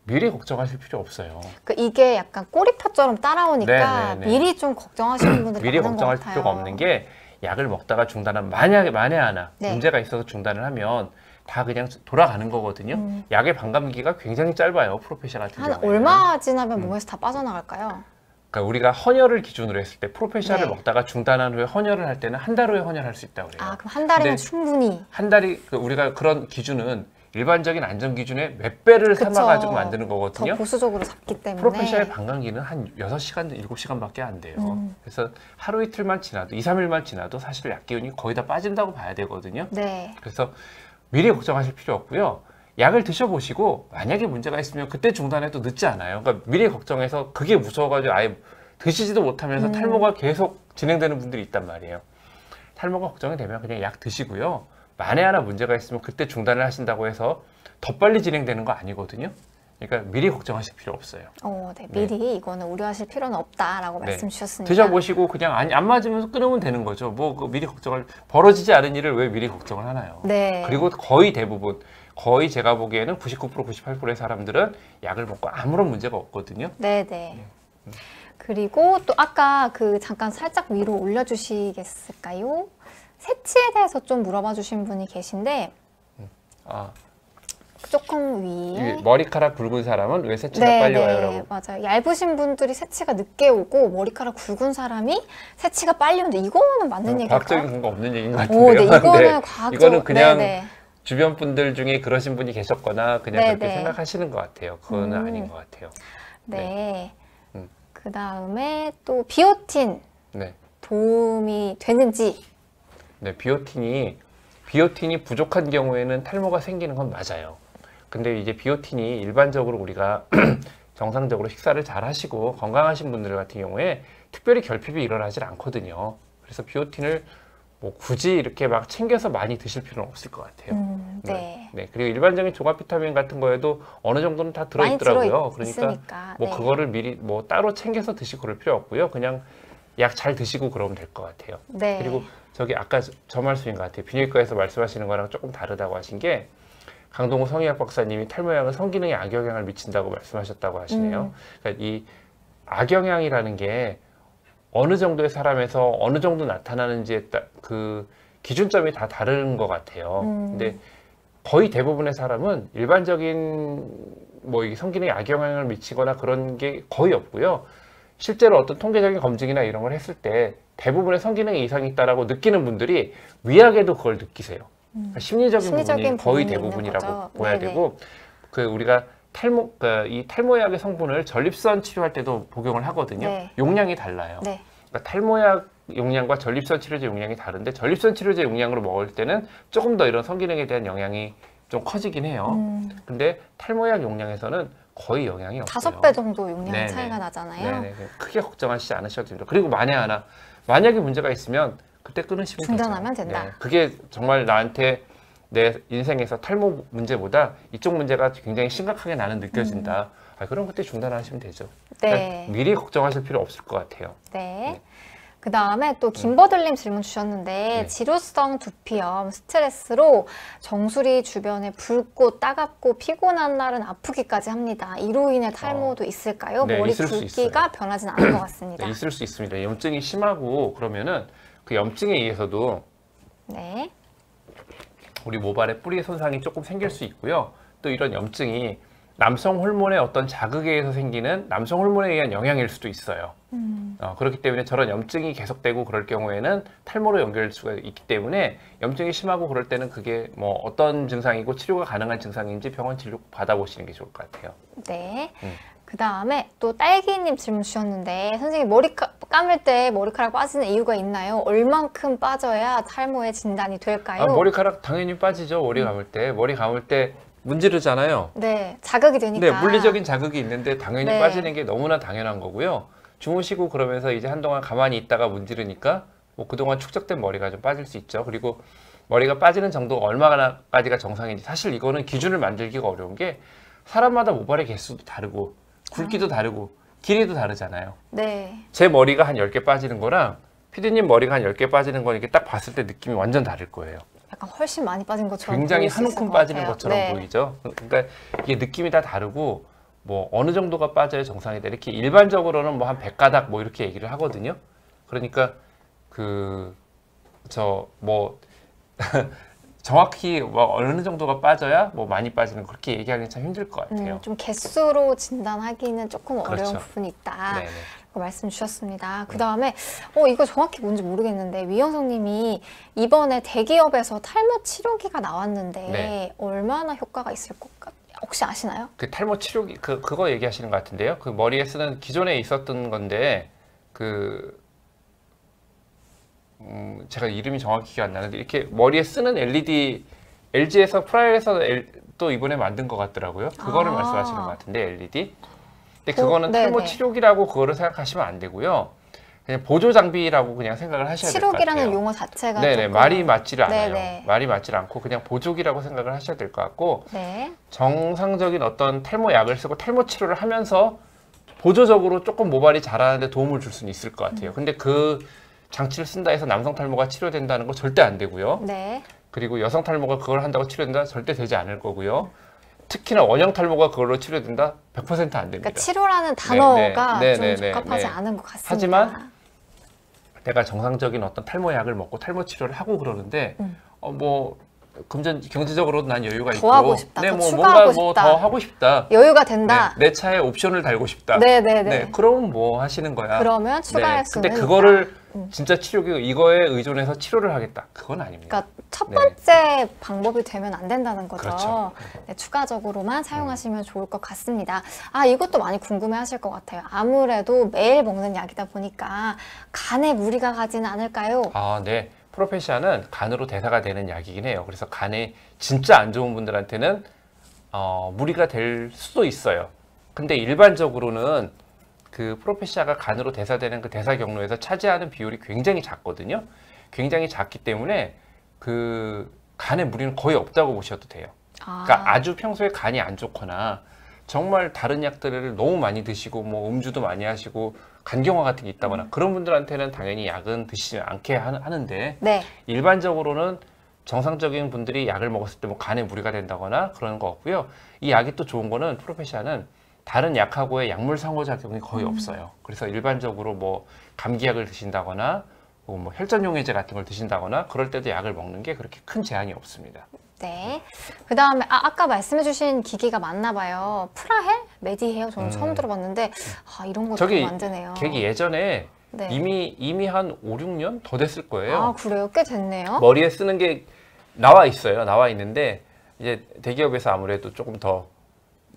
미리 걱정하실 필요 없어요. 이게 약간 꼬리표처럼 따라오니까 네네네. 미리 좀 걱정하시는 분들이 미리 많은 것 걱정할 같아요. 필요가 없는 게 약을 먹다가 중단하면 만에 하나 네. 문제가 있어서 중단을 하면 다 그냥 돌아가는 거거든요. 약의 반감기가 굉장히 짧아요. 프로페시아 같은 한 경우에는. 얼마 지나면 몸에서 다 빠져나갈까요? 그러니까 우리가 헌혈을 기준으로 했을 때 프로페시아를 네. 먹다가 중단한 후에 헌혈을 할 때는 한 달 후에 헌혈할 수 있다고 그래요. 아, 그럼 한 달이면 근데 충분히. 한 달이 우리가 그런 기준은 일반적인 안전 기준의 몇 배를 그쵸. 삼아가지고 만드는 더 거거든요. 보수적으로 잡기 때문에. 프로페시아의 반감기는 한 6시간, 7시간밖에 안 돼요. 그래서 하루 이틀만 지나도 2, 3일만 지나도 사실 약 기운이 거의 다 빠진다고 봐야 되거든요. 네. 그래서 미리 걱정하실 필요 없고요. 약을 드셔보시고 만약에 문제가 있으면 그때 중단해도 늦지 않아요. 그러니까 미리 걱정해서 그게 무서워가지고 아예 드시지도 못하면서 탈모가 계속 진행되는 분들이 있단 말이에요. 탈모가 걱정이 되면 그냥 약 드시고요. 만에 하나 문제가 있으면 그때 중단을 하신다고 해서 더 빨리 진행되는 거 아니거든요. 그러니까 미리 걱정하실 필요 없어요. 네. 미리 이거는 우려하실 필요는 없다라고 네. 말씀 주셨습니다. 드셔보시고 그냥 안 맞으면 끊으면 되는 거죠. 뭐 미리 걱정을 벌어지지 않은 일을 왜 미리 걱정을 하나요? 네. 그리고 거의 대부분 거의 제가 보기에는 99% 98%의 사람들은 약을 먹고 아무런 문제가 없거든요. 네네. 그리고 또 아까 잠깐 살짝 위로 올려주시겠을까요? 새치에 대해서 좀 물어봐 주신 분이 계신데 조금 위에 머리카락 굵은 사람은 왜 새치가 빨리 와요라고. 맞아요. 얇으신 분들이 새치가 늦게 오고 머리카락 굵은 사람이 새치가 빨리 오는데 이거는 맞는 얘기일까요? 과학적인 근거 없는 얘기인 것 같은데요. 네, 이거는 네. 과학적. 이거는 그냥 네네. 주변 분들 중에 그러신 분이 계셨거나 그냥 네네. 그렇게 생각하시는 것 같아요. 그거는 아닌 것 같아요. 네. 음. 그 다음에 또 비오틴 네. 도움이 되는지. 네, 비오틴이 부족한 경우에는 탈모가 생기는 건 맞아요. 근데 이제 비오틴이 일반적으로 우리가 정상적으로 식사를 잘 하시고 건강하신 분들 같은 경우에 특별히 결핍이 일어나질 않거든요. 그래서 비오틴을 뭐 굳이 이렇게 막 챙겨서 많이 드실 필요는 없을 것 같아요. 네. 네. 그리고 일반적인 종합 비타민 같은 거에도 어느 정도는 다 들어있더라고요. 있으니까. 뭐 네. 그거를 미리 뭐 따로 챙겨서 드시고 그럴 필요 없고요. 그냥 약 잘 드시고 그러면 될 것 같아요. 네. 그리고 저기 아까 저 말씀인 것 같아요. 비뇨기과에서 말씀하시는 거랑 조금 다르다고 하신 게 강동우 성의학 박사님이 탈모약은 성기능에 악영향을 미친다고 말씀하셨다고 하시네요. 그러니까 이 악영향이라는 게 어느 정도의 사람에서 어느 정도 나타나는지에 그 기준점이 다 다른 것 같아요. 근데 거의 대부분의 사람은 일반적인 뭐 이게 성기능에 악영향을 미치거나 그런 게 거의 없고요. 실제로 어떤 통계적인 검증이나 이런 걸 했을 때 대부분의 성기능에 이상이 있다라고 느끼는 분들이 위약에도 그걸 느끼세요. 그러니까 심리적인 부분이 거의 대부분이라고 봐야 되고, 우리가 이 탈모약의 성분을 전립선 치료할 때도 복용을 하거든요. 네. 용량이 달라요. 네. 그러니까 탈모약 용량과 전립선 치료제 용량이 다른데 전립선 치료제 용량으로 먹을 때는 조금 더 이런 성기능에 대한 영향이 좀 커지긴 해요. 근데 탈모약 용량에서는 거의 영향이 없어요. 5배 정도 용량 네네. 차이가 나잖아요. 네네. 크게 걱정하시지 않으셔도 됩니다. 그리고 만약에 문제가 있으면 그때 끊으시면 중단하면 되죠. 된다. 네. 그게 정말 나한테 내 인생에서 탈모 문제보다 이쪽 문제가 굉장히 심각하게 나는 느껴진다. 그럼 그때 중단하시면 되죠. 네. 그러니까 미리 걱정하실 필요 없을 것 같아요. 네. 그 다음에 또 김버들님 질문 주셨는데 네. 지루성 두피염 스트레스로 정수리 주변에 붉고 따갑고 피곤한 날은 아프기까지 합니다. 이로 인해 탈모도 있을까요? 네, 머리 있을 수 굵기가 변하진 않은 것 같습니다. 네, 있을 수 있습니다. 염증이 심하고 그러면은 그 염증에 의해서도 네. 우리 모발에 뿌리 손상이 조금 생길 수 있고요. 또 이런 염증이 남성 호르몬의 어떤 자극에 의해서 생기는 남성 호르몬에 의한 영향일 수도 있어요. 그렇기 때문에 저런 염증이 계속되고 그럴 경우에는 탈모로 연결될 수가 있기 때문에 염증이 심하고 그럴 때는 그게 뭐 어떤 증상이고 치료가 가능한 증상인지 병원 진료 받아보시는 게 좋을 것 같아요. 네. 그 다음에 또 딸기님 질문 주셨는데 선생님 감을 때 머리카락 빠지는 이유가 있나요? 얼만큼 빠져야 탈모의 진단이 될까요? 머리카락 당연히 빠지죠. 머리 감을 때 문지르잖아요. 네, 자극이 되니까. 네, 물리적인 자극이 있는데 당연히 네. 빠지는 게 너무나 당연한 거고요. 주무시고 그러면서 이제 한동안 가만히 있다가 문지르니까 뭐 그동안 축적된 머리가 좀 빠질 수 있죠. 그리고 머리가 빠지는 정도가 얼마나까지가 정상인지 사실 이거는 기준을 만들기가 어려운 게 사람마다 모발의 개수도 다르고 굵기도 다르고 길이도 다르잖아요. 네. 제 머리가 한 10개 빠지는 거랑 피디님 머리가 한 10개 빠지는 거 이렇게 딱 봤을 때 느낌이 완전 다를 거예요. 약간 훨씬 많이 빠진 것처럼 굉장히 보일 수 한 있을 움큼 것 빠지는 같아요. 것처럼 네. 보이죠. 그러니까 이게 느낌이 다 다르고 뭐 어느 정도가 빠져야 정상이다. 이렇게 일반적으로는 뭐 한 100가닥 뭐 이렇게 얘기를 하거든요. 그러니까 정확히 뭐 어느 정도가 빠져야 뭐 많이 빠지는 거 그렇게 얘기하기는 참 힘들 것 같아요. 좀 개수로 진단하기는 조금 어려운 그렇죠. 부분이 있다. 네네. 라고 말씀 주셨습니다. 그 다음에 이거 정확히 뭔지 모르겠는데 위영성님이 이번에 대기업에서 탈모 치료기가 나왔는데 네. 얼마나 효과가 있을 것 같아요? 혹시 아시나요? 그 탈모 치료기 그거 얘기하시는 것 같은데요. 그 머리에 쓰는 기존에 있었던 건데 제가 이름이 정확히 기억 안 나는데 이렇게 머리에 쓰는 LED LG에서 프라이에서 또 이번에 만든 것 같더라고요. 그거를 말씀하시는 것 같은데 LED. 근데 그거는 탈모 네네. 치료기라고 그거를 생각하시면 안 되고요. 그냥 보조 장비라고 그냥 생각을 하셔야 될 것 같아요. 치료기라는 용어 자체가 네네 조금... 말이 맞지를 않아요. 네네. 말이 맞지를 않고 그냥 보조기라고 생각을 하셔야 될 것 같고 네. 정상적인 어떤 탈모 약을 쓰고 탈모 치료를 하면서 보조적으로 조금 모발이 자라는데 도움을 줄 수는 있을 것 같아요. 근데 그 장치를 쓴다 해서 남성 탈모가 치료된다는 거 절대 안 되고요. 네. 그리고 여성 탈모가 그걸 한다고 치료된다 절대 되지 않을 거고요. 특히나 원형 탈모가 그걸로 치료된다 100% 안 됩니다. 그러니까 치료라는 단어가 네, 좀 네, 적합하지 네. 않은 것 같습니다. 하지만 내가 정상적인 어떤 탈모 약을 먹고 탈모 치료를 하고 그러는데 경제적으로 난 여유가 더 있고 하고 싶다, 더 뭔가 추가하고 싶다. 더 하고 싶다. 여유가 된다. 내 차에 옵션을 달고 싶다. 네네네. 그럼 뭐 하시는 거야. 그러면 추가할 수는 근데 그거를 있다. 진짜 치료기 이거에 의존해서 치료를 하겠다. 그건 아닙니다. 그러니까 첫 번째 방법이 되면 안 된다는 거죠. 그렇죠. 네, 추가적으로만 사용하시면 좋을 것 같습니다. 이것도 많이 궁금해하실 것 같아요. 아무래도 매일 먹는 약이다 보니까 간에 무리가 가지는 않을까요? 네. 프로페시아는 간으로 대사가 되는 약이긴 해요. 그래서 간에 진짜 안 좋은 분들한테는 무리가 될 수도 있어요. 근데 일반적으로는 그 프로페시아가 간으로 대사되는 그 대사 경로에서 차지하는 비율이 굉장히 작거든요. 굉장히 작기 때문에 그 간에 무리는 거의 없다고 보셔도 돼요. 그러니까 아주 평소에 간이 안 좋거나 정말 다른 약들을 너무 많이 드시고 뭐 음주도 많이 하시고 간경화 같은 게 있다거나 그런 분들한테는 당연히 약은 드시지 않게 하는데 네. 일반적으로는 정상적인 분들이 약을 먹었을 때 뭐 간에 무리가 된다거나 그런 거 없고요. 이 약이 또 좋은 거는 프로페시아는 다른 약하고의 약물 상호작용이 거의 없어요. 그래서 일반적으로 뭐 감기약을 드신다거나 뭐 혈전용해제 같은 걸 드신다거나 그럴 때도 약을 먹는 게 그렇게 큰 제한이 없습니다. 네. 그 다음에 아까 말씀해주신 기기가 맞나 봐요. 프라헬? 메디헤어? 저는 처음 들어봤는데 이런 거 저기 좀 안 되네요. 걔기 예전에 네. 이미 한 5, 6년 더 됐을 거예요. 그래요? 꽤 됐네요. 머리에 쓰는 게 나와 있어요. 나와 있는데 이제 대기업에서 아무래도 조금 더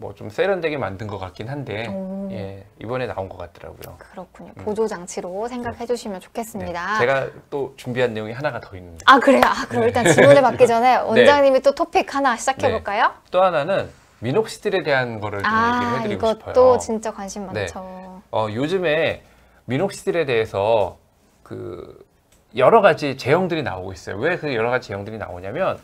뭐 좀 세련되게 만든 것 같긴 한데 오. 예, 이번에 나온 것 같더라고요. 그렇군요. 보조 장치로 생각해 주시면 좋겠습니다. 제가 또 준비한 내용이 하나가 더 있는데 아, 그래요? 아, 그럼 일단 질문을 받기 전에 원장님이 또 토픽 하나 시작해 네. 볼까요? 또 하나는 미녹시딜에 대한 거를 좀 얘기를 해드리고 이것도 싶어요. 진짜 관심 네. 많죠. 요즘에 미녹시딜에 대해서 그 여러 가지 제형들이 나오고 있어요. 왜 그 여러 가지 제형들이 나오냐면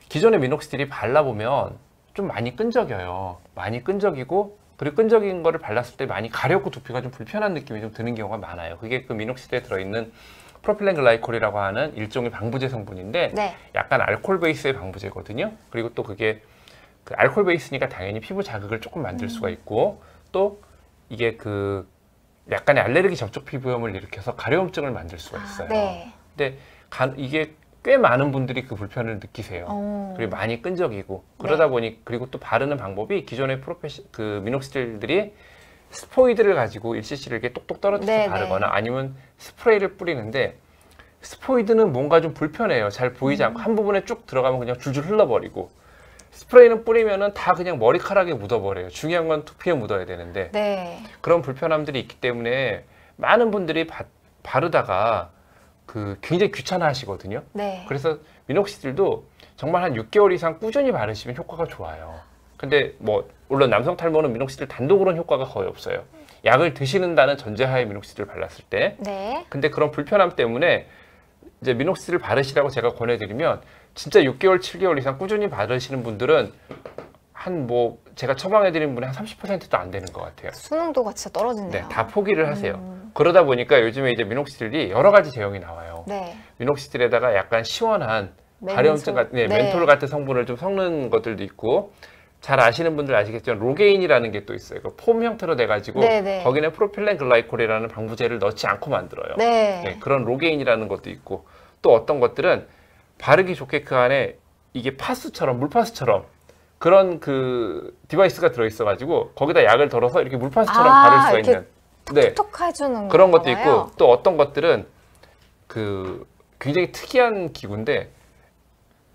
기존의 미녹시딜이 발라보면 좀 많이 끈적여요. 많이 끈적이고 그리고 끈적인 거를 발랐을 때 많이 가렵고 두피가 좀 불편한 느낌이 좀 드는 경우가 많아요. 그게 그 미녹시딜에 들어있는 프로필렌 글라이콜이라고 하는 일종의 방부제 성분인데 네. 약간 알코올 베이스의 방부제거든요. 그리고 또 그게 그 알코올 베이스니까 당연히 피부 자극을 조금 만들 수가 있고 또 이게 그 약간의 알레르기 접촉 피부염을 일으켜서 가려움증을 만들 수가 있어요. 네. 근데 이게 꽤 많은 분들이 그 불편을 느끼세요. 그리고 많이 끈적이고 그러다 보니 그리고 또 바르는 방법이 기존의 그 미녹시딜들이 스포이드를 가지고 1cc를 이렇게 똑똑 떨어져서 네, 바르거나 아니면 스프레이를 뿌리는데 스포이드는 뭔가 좀 불편해요. 잘 보이지 않고 한 부분에 쭉 들어가면 그냥 줄줄 흘러버리고 스프레이는 뿌리면은 다 그냥 머리카락에 묻어버려요. 중요한 건 두피에 묻어야 되는데 네. 그런 불편함들이 있기 때문에 많은 분들이 바르다가 그 굉장히 귀찮아 하시거든요. 네. 그래서 미녹시딜도 정말 한 6개월 이상 꾸준히 바르시면 효과가 좋아요. 근데 뭐 물론 남성 탈모는 미녹시딜 단독으로는 효과가 거의 없어요. 약을 드시는다는 전제하에 미녹시딜을 발랐을 때. 네. 근데 그런 불편함 때문에 이제 미녹시딜을 바르시라고 제가 권해드리면 진짜 6개월, 7개월 이상 꾸준히 바르시는 분들은 한 뭐 제가 처방해드린 분이 한 30%도 안 되는 것 같아요. 수능도가 진짜 떨어지네요. 네, 다 포기를 하세요. 그러다 보니까 요즘에 이제 미녹시딜이 여러 가지 제형이 나와요. 네. 미녹시딜에다가 약간 시원한 멘솔. 가려움증 같은 네. 멘톨 같은 성분을 좀 섞는 것들도 있고 잘 아시는 분들 아시겠지만 로게인이라는 게 또 있어요. 그 폼 형태로 돼가지고 네네. 거기는 프로필렌 글라이콜이라는 방부제를 넣지 않고 만들어요. 네. 네, 그런 로게인이라는 것도 있고 또 어떤 것들은 바르기 좋게 그 안에 이게 파스처럼 물파스처럼 그런 그 디바이스가 들어있어가지고 거기다 약을 덜어서 이렇게 물파스처럼 바를 수가 이렇게 있는 네, 톡톡 해주는 그런 것도 건가요? 있고 또 어떤 것들은 그 굉장히 특이한 기구인데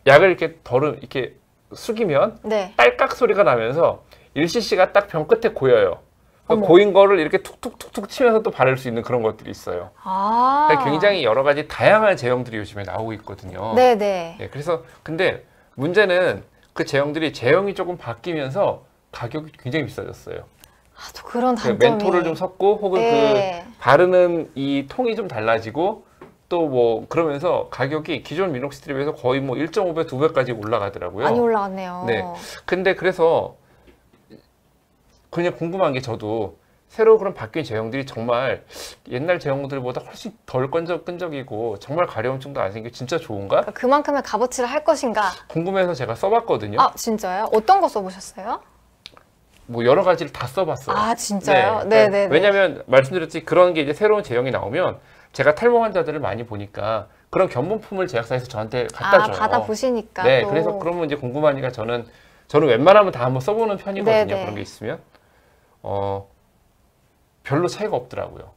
약을 이렇게 숙이면 네. 딸깍 소리가 나면서 1cc가 딱 병 끝에 고여요. 그 어머. 고인 거를 이렇게 툭툭툭툭 치면서 또 바를 수 있는 그런 것들이 있어요. 그러니까 굉장히 여러 가지 다양한 제형들이 요즘에 나오고 있거든요. 네네. 네, 그래서 근데 문제는 그 제형이 조금 바뀌면서 가격이 굉장히 비싸졌어요. 또 그런 그 단점이. 멘톨을 좀 섞고 혹은 네. 그 바르는 이 통이 좀 달라지고 또 뭐 그러면서 가격이 기존 미녹시딜에 비해서 거의 뭐 1.5배, 2배까지 올라가더라고요. 많이 올라왔네요. 네. 근데 그래서 그냥 궁금한 게 저도 새로 그런 바뀐 제형들이 정말 옛날 제형들보다 훨씬 덜 끈적이고 정말 가려움증도 안 생기고 진짜 좋은가? 그러니까 그만큼의 값어치를 할 것인가? 궁금해서 제가 써봤거든요. 아, 진짜요? 어떤 거 써보셨어요? 뭐 여러 가지를 다 써봤어요. 아, 진짜요? 네. 네네. 왜냐하면 말씀드렸듯이 그런 게 이제 새로운 제형이 나오면 제가 탈모 환자들을 많이 보니까 그런 견본품을 제약사에서 저한테 갖다 줘요. 받아보시니까. 네, 또. 그래서 그러면 이제 궁금하니까 저는 웬만하면 다 한번 써보는 편이거든요. 네네. 그런 게 있으면 별로 차이가 없더라고요.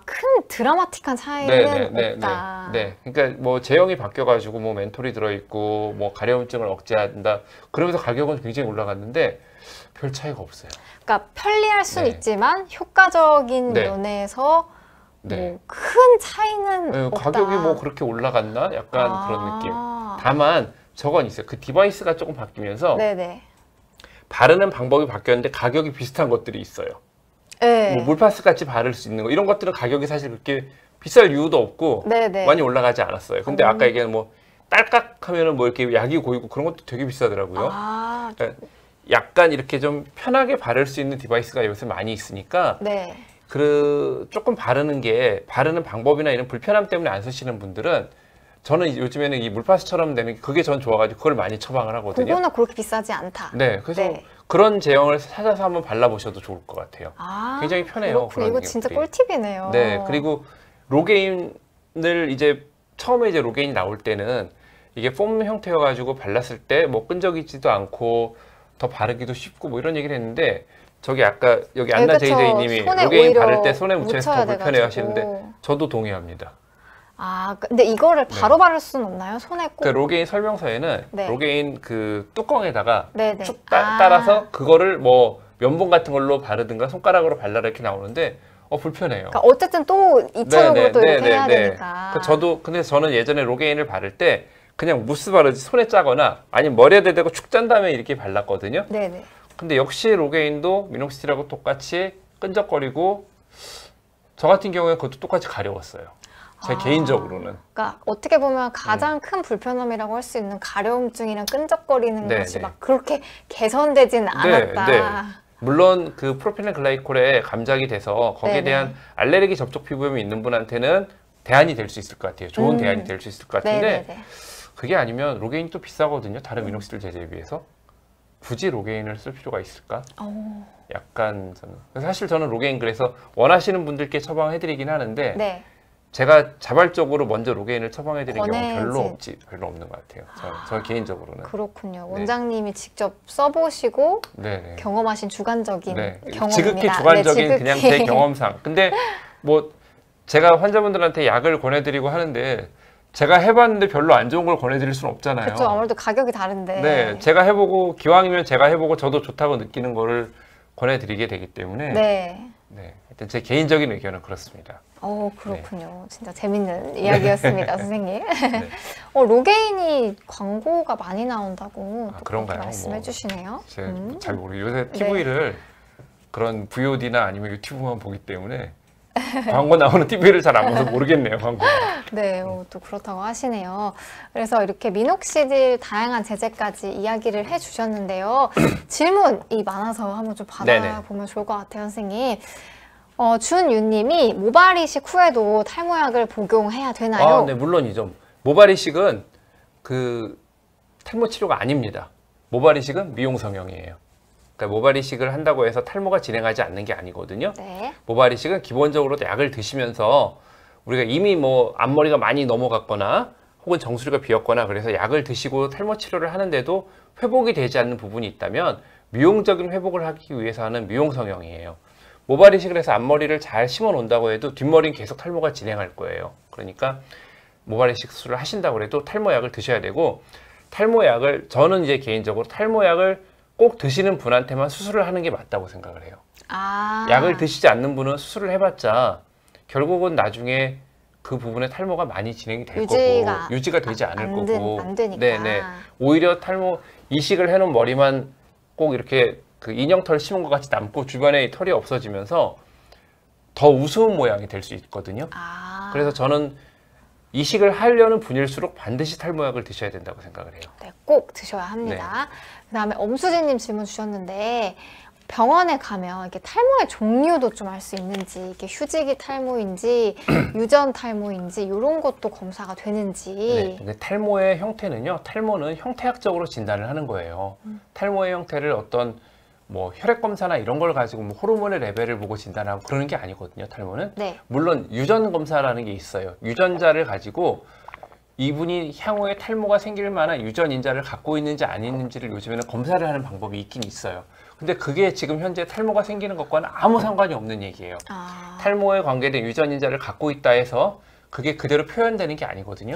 큰 드라마틱한 차이는 없다. 네. 그러니까 뭐 제형이 바뀌어가지고 뭐 멘톨이 들어있고 뭐 가려움증을 억제한다. 그러면서 가격은 굉장히 올라갔는데 별 차이가 없어요. 그러니까 편리할 수는 네. 있지만 효과적인 네. 면에서 네. 뭐 큰 차이는 네, 없다. 가격이 뭐 그렇게 올라갔나? 약간 그런 느낌. 다만 저건 있어요. 그 디바이스가 조금 바뀌면서 네네. 바르는 방법이 바뀌었는데 가격이 비슷한 것들이 있어요. 네. 뭐 물파스 같이 바를 수 있는 거 이런 것들은 가격이 사실 그렇게 비쌀 이유도 없고 네네. 많이 올라가지 않았어요. 근데 아까 얘기한 뭐 딸깍 하면은 뭐 이렇게 약이 고이고 그런 것도 되게 비싸더라고요. 그러니까 약간 이렇게 좀 편하게 바를 수 있는 디바이스가 요새 많이 있으니까 네. 조금 바르는 방법이나 이런 불편함 때문에 안 쓰시는 분들은 저는 요즘에는 이 물파스처럼 되는 게 그게 전 좋아가지고 그걸 많이 처방을 하거든요. 그거는 그렇게 비싸지 않다. 네, 그래서 네. 그런 제형을 찾아서 한번 발라보셔도 좋을 것 같아요. 굉장히 편해요. 그렇군요. 이거 진짜 기업들이. 꿀팁이네요. 네, 그리고 로게인을 처음에 로게인이 나올 때는 이게 폼 형태여가지고 발랐을 때 뭐 끈적이지도 않고 더 바르기도 쉽고 뭐 이런 얘기를 했는데 저기 아까 여기 안나 그쵸. JJ님이 손에 로게인 오히려 바를 때 손에 묻혀서 더 묻혀야 불편해 돼가지고. 하시는데 저도 동의합니다. 아, 근데 이거를 바로 바를 수는 없나요? 손에 꼭? 그 로게인 설명서에는 네. 로게인 그 뚜껑에다가 네네. 쭉 따라서 그거를 뭐 면봉 같은 걸로 바르든가 손가락으로 발라라 이렇게 나오는데 불편해요. 그러니까 어쨌든 또 2차적으로 또 이렇게 해야 되니까. 근데 저는 예전에 로게인을 바를 때 그냥 무스 바르지 손에 짜거나 아니면 머리에 대고 축 짠 다음에 이렇게 발랐거든요. 네네. 근데 역시 로게인도 미녹시딜하고 똑같이 끈적거리고 저 같은 경우에 그것도 똑같이 가려웠어요. 제 개인적으로는. 그러니까 어떻게 보면 가장 큰 불편함이라고 할 수 있는 가려움증이랑 끈적거리는 네, 것이 네. 막 그렇게 개선되진 않았다. 네. 물론 그 프로필렌 글라이콜에 감작이 돼서 거기에 네네. 대한 알레르기 접촉 피부염이 있는 분한테는 대안이 될 수 있을 것 같아요. 좋은 대안이 될 수 있을 것 같은데 네네네. 그게 아니면 로게인이 또 비싸거든요. 다른 미녹시딜 제제에 비해서. 굳이 로게인을 쓸 필요가 있을까? 약간 사실 저는 로게인 그래서 원하시는 분들께 처방해드리긴 하는데 네. 제가 자발적으로 먼저 로게인을 처방해드린 경우는 권해야지. 별로 없는 것 같아요. 저 개인적으로는. 그렇군요. 네. 원장님이 직접 써보시고 네네. 경험하신 주관적인 네. 경험입니다. 지극히 주관적인 네, 그냥 지극히. 제 경험상. 근데 뭐 제가 환자분들한테 약을 권해드리고 하는데 제가 해봤는데 별로 안 좋은 걸 권해드릴 수는 없잖아요. 그렇죠. 아무래도 가격이 다른데. 네, 제가 해보고 기왕이면 제가 해보고 저도 좋다고 느끼는 거를 권해드리게 되기 때문에 네. 네, 하여튼 제 개인적인 의견은 그렇습니다. 그렇군요. 진짜 재밌는 이야기였습니다, 선생님. 네. 로게인이 광고가 많이 나온다고 또 그런가요? 그렇게 말씀해 주시네요. 제가 잘 모르겠어요. 요새 네. TV를 그런 VOD나 아니면 유튜브만 보기 때문에 광고 나오는 TV를 잘 안 봐서 모르겠네요, 광고. 네, 또 그렇다고 하시네요. 그래서 이렇게 미녹시딜 다양한 제제까지 이야기를 해주셨는데요. 질문이 많아서 한번 좀 받아보면 좋을 것 같아요, 선생님. 준유님이 모발 이식 후에도 탈모약을 복용해야 되나요? 네, 물론이죠. 모발 이식은 그 탈모 치료가 아닙니다. 모발 이식은 미용 성형이에요. 그러니까 모발 이식을 한다고 해서 탈모가 진행하지 않는 게 아니거든요. 네. 모발 이식은 기본적으로 약을 드시면서 우리가 이미 뭐 앞머리가 많이 넘어갔거나 혹은 정수리가 비었거나 그래서 약을 드시고 탈모 치료를 하는데도 회복이 되지 않는 부분이 있다면 미용적인 회복을 하기 위해서 하는 미용 성형이에요. 모발 이식을 해서 앞머리를 잘 심어 놓는다고 해도 뒷머리는 계속 탈모가 진행할 거예요. 그러니까 모발 이식 수술을 하신다고 해도 탈모약을 드셔야 되고, 탈모약을 저는 이제 개인적으로 탈모약을 꼭 드시는 분한테만 수술을 하는 게 맞다고 생각을 해요. 약을 드시지 않는 분은 수술을 해봤자 결국은 나중에 그 부분에 탈모가 많이 진행이 될 거고 유지가 되지 않을 거고 안 되니까. 네네. 오히려 탈모 이식을 해놓은 머리만 꼭 이렇게 그 인형털 심은 것 같이 남고 주변에 털이 없어지면서 더 우스운 모양이 될 수 있거든요. 그래서 저는 이식을 하려는 분일수록 반드시 탈모약을 드셔야 된다고 생각을 해요. 네, 꼭 드셔야 합니다. 그다음에 엄수진님 질문 주셨는데, 병원에 가면 이렇게 탈모의 종류도 좀 알 수 있는지, 이게 휴지기 탈모인지 유전 탈모인지 이런 것도 검사가 되는지. 네, 근데 탈모의 형태는요, 탈모는 형태학적으로 진단을 하는 거예요. 탈모의 형태를 어떤 뭐 혈액 검사나 이런 걸 가지고 뭐 호르몬의 레벨을 보고 진단하고 그러는 게 아니거든요, 탈모는. 네. 물론 유전 검사라는 게 있어요. 유전자를 가지고 이분이 향후에 탈모가 생길 만한 유전 인자를 갖고 있는지 아닌지를 요즘에는 검사를 하는 방법이 있긴 있어요. 근데 그게 지금 현재 탈모가 생기는 것과는 아무 상관이 없는 얘기예요. 탈모에 관계된 유전 인자를 갖고 있다 해서 그게 그대로 표현되는 게 아니거든요.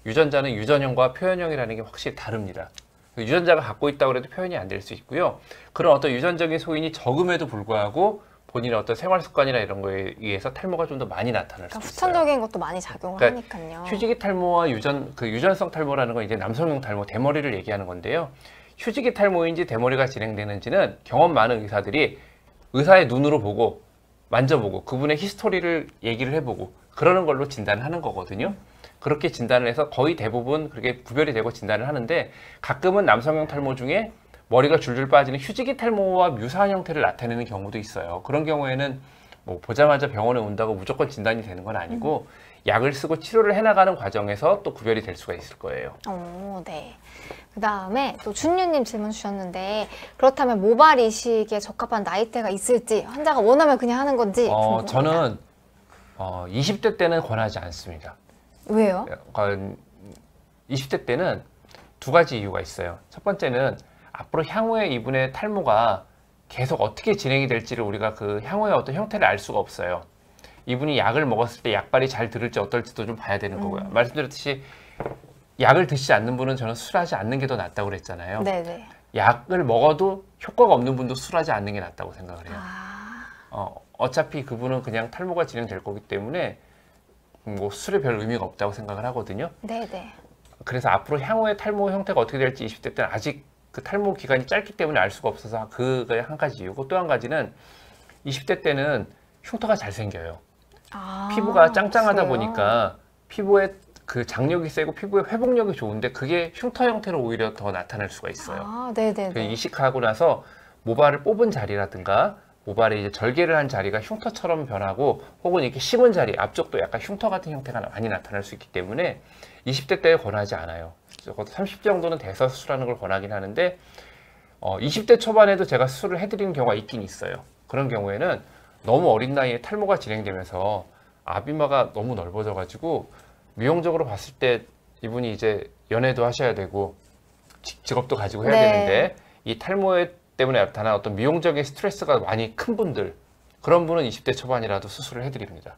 유전자는 유전형과 표현형이라는 게 확실히 다릅니다. 유전자가 갖고 있다고 해도 표현이 안 될 수 있고요. 그런 어떤 유전적인 소인이 적음에도 불구하고 본인의 어떤 생활 습관이나 이런 거에 의해서 탈모가 좀 더 많이 나타날 수 있어요. 후천적인 것도 많이 작용을 하니까요. 휴지기 탈모와 유전성 탈모라는 건 이제 남성용 탈모, 대머리를 얘기하는 건데요. 휴지기 탈모인지 대머리가 진행되는지는 경험 많은 의사들이 의사의 눈으로 보고 만져보고 그분의 히스토리를 얘기를 해보고 그러는 걸로 진단을 하는 거거든요. 그렇게 진단을 해서 거의 대부분 그렇게 구별이 되고 진단을 하는데, 가끔은 남성형 탈모 중에 머리가 줄줄 빠지는 휴지기 탈모와 유사한 형태를 나타내는 경우도 있어요. 그런 경우에는 뭐 보자마자 병원에 온다고 무조건 진단이 되는 건 아니고 약을 쓰고 치료를 해나가는 과정에서 또 구별이 될 수가 있을 거예요. 네. 그 다음에 또 준유님 질문 주셨는데, 그렇다면 모발 이식에 적합한 나이대가 있을지, 환자가 원하면 그냥 하는 건지 궁금합니다. 저는 20대 때는 권하지 않습니다. 왜요? 20대 때는 두 가지 이유가 있어요. 첫 번째는 앞으로 향후에 이분의 탈모가 계속 어떻게 진행이 될지를 우리가 그 향후의 어떤 형태를 알 수가 없어요. 이분이 약을 먹었을 때 약발이 잘 들을지 어떨지도 좀 봐야 되는 거고요. 말씀드렸듯이 약을 드시지 않는 분은 저는 술하지 않는 게 더 낫다고 그랬잖아요. 네네. 약을 먹어도 효과가 없는 분도 술하지 않는 게 낫다고 생각을 해요. 어차피 그분은 그냥 탈모가 진행될 거기 때문에 뭐 술에 별 의미가 없다고 생각을 하거든요. 네네. 그래서 앞으로 향후의 탈모 형태가 어떻게 될지 20대 때는 아직 그 탈모 기간이 짧기 때문에 알 수가 없어서 그게 한 가지 이유고, 또 한 가지는 20대 때는 흉터가 잘 생겨요. 피부가 짱짱하다 그래요? 보니까 피부에 그 장력이 세고 피부의 회복력이 좋은데 그게 흉터 형태로 오히려 더 나타날 수가 있어요. 네네네. 그 이식하고 나서 모발을 뽑은 자리라든가 모발에 이제 절개를 한 자리가 흉터처럼 변하고, 혹은 이렇게 심은 자리 앞쪽도 약간 흉터 같은 형태가 많이 나타날 수 있기 때문에 20대 때에 권하지 않아요. 적어도 30대 정도는 돼서 수술하는 걸 권하긴 하는데 20대 초반에도 제가 수술을 해드리는 경우가 있긴 있어요. 그런 경우에는 너무 어린 나이에 탈모가 진행되면서 앞이마가 너무 넓어져 가지고 미용적으로 봤을 때 이분이 이제 연애도 하셔야 되고 직업도 가지고 해야 되는데 이 탈모 때문에 나타난 어떤 미용적인 스트레스가 많이 큰 분들, 그런 분은 20대 초반이라도 수술을 해드립니다.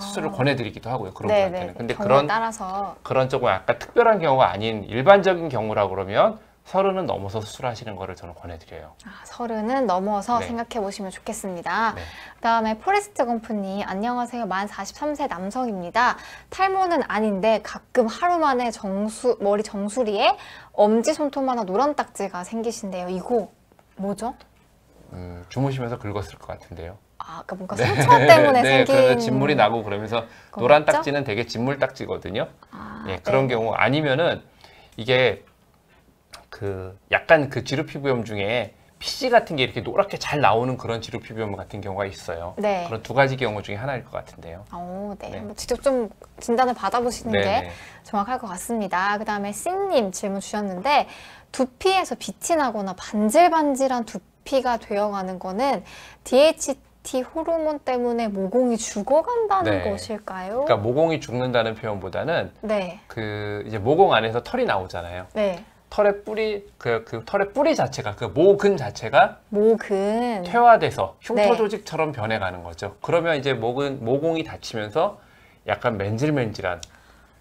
수술을 권해드리기도 하고요. 그런 분한테는. 근데 그런 조금 약간 특별한 경우가 아닌 일반적인 경우라 그러면 30은 넘어서 수술하시는 거를 저는 권해드려요. 30은 넘어서 네. 생각해 보시면 좋겠습니다. 네. 그다음에 포레스트 건프님, 안녕하세요. 만 43세 남성입니다. 탈모는 아닌데 가끔 하루 만에 머리 정수리에 엄지손톱만한 노란 딱지가 생기신데요. 이거 뭐죠? 주무시면서 긁었을 것 같은데요. 그러니까 뭔가 상처 때문에 네, 생긴 그래서 진물이 나고 그러면서 노란 맞죠? 딱지는 되게 진물 딱지거든요. 그런 경우 아니면은 이게 그 약간 그 지루 피부염 중에 피지 같은 게 이렇게 노랗게 잘 나오는 그런 지루 피부염 같은 경우가 있어요. 네. 그런 두 가지 경우 중에 하나일 것 같은데요. 네. 네. 뭐 직접 좀 진단을 받아보시는 게 네. 정확할 것 같습니다. 그 다음에 씬님 질문 주셨는데, 두피에서 빛이 나거나 반질반질한 두피가 되어가는 거는 DHT 호르몬 때문에 모공이 죽어간다는 네. 것일까요? 그러니까 모공이 죽는다는 표현보다는 네. 그 이제 모공 안에서 털이 나오잖아요. 네. 털의 뿌리 그 털의 뿌리 자체가, 그 모근 자체가 모근. 퇴화돼서 흉터 네. 조직처럼 변해가는 거죠. 그러면 이제 모공이 닫히면서 약간 맨질맨질한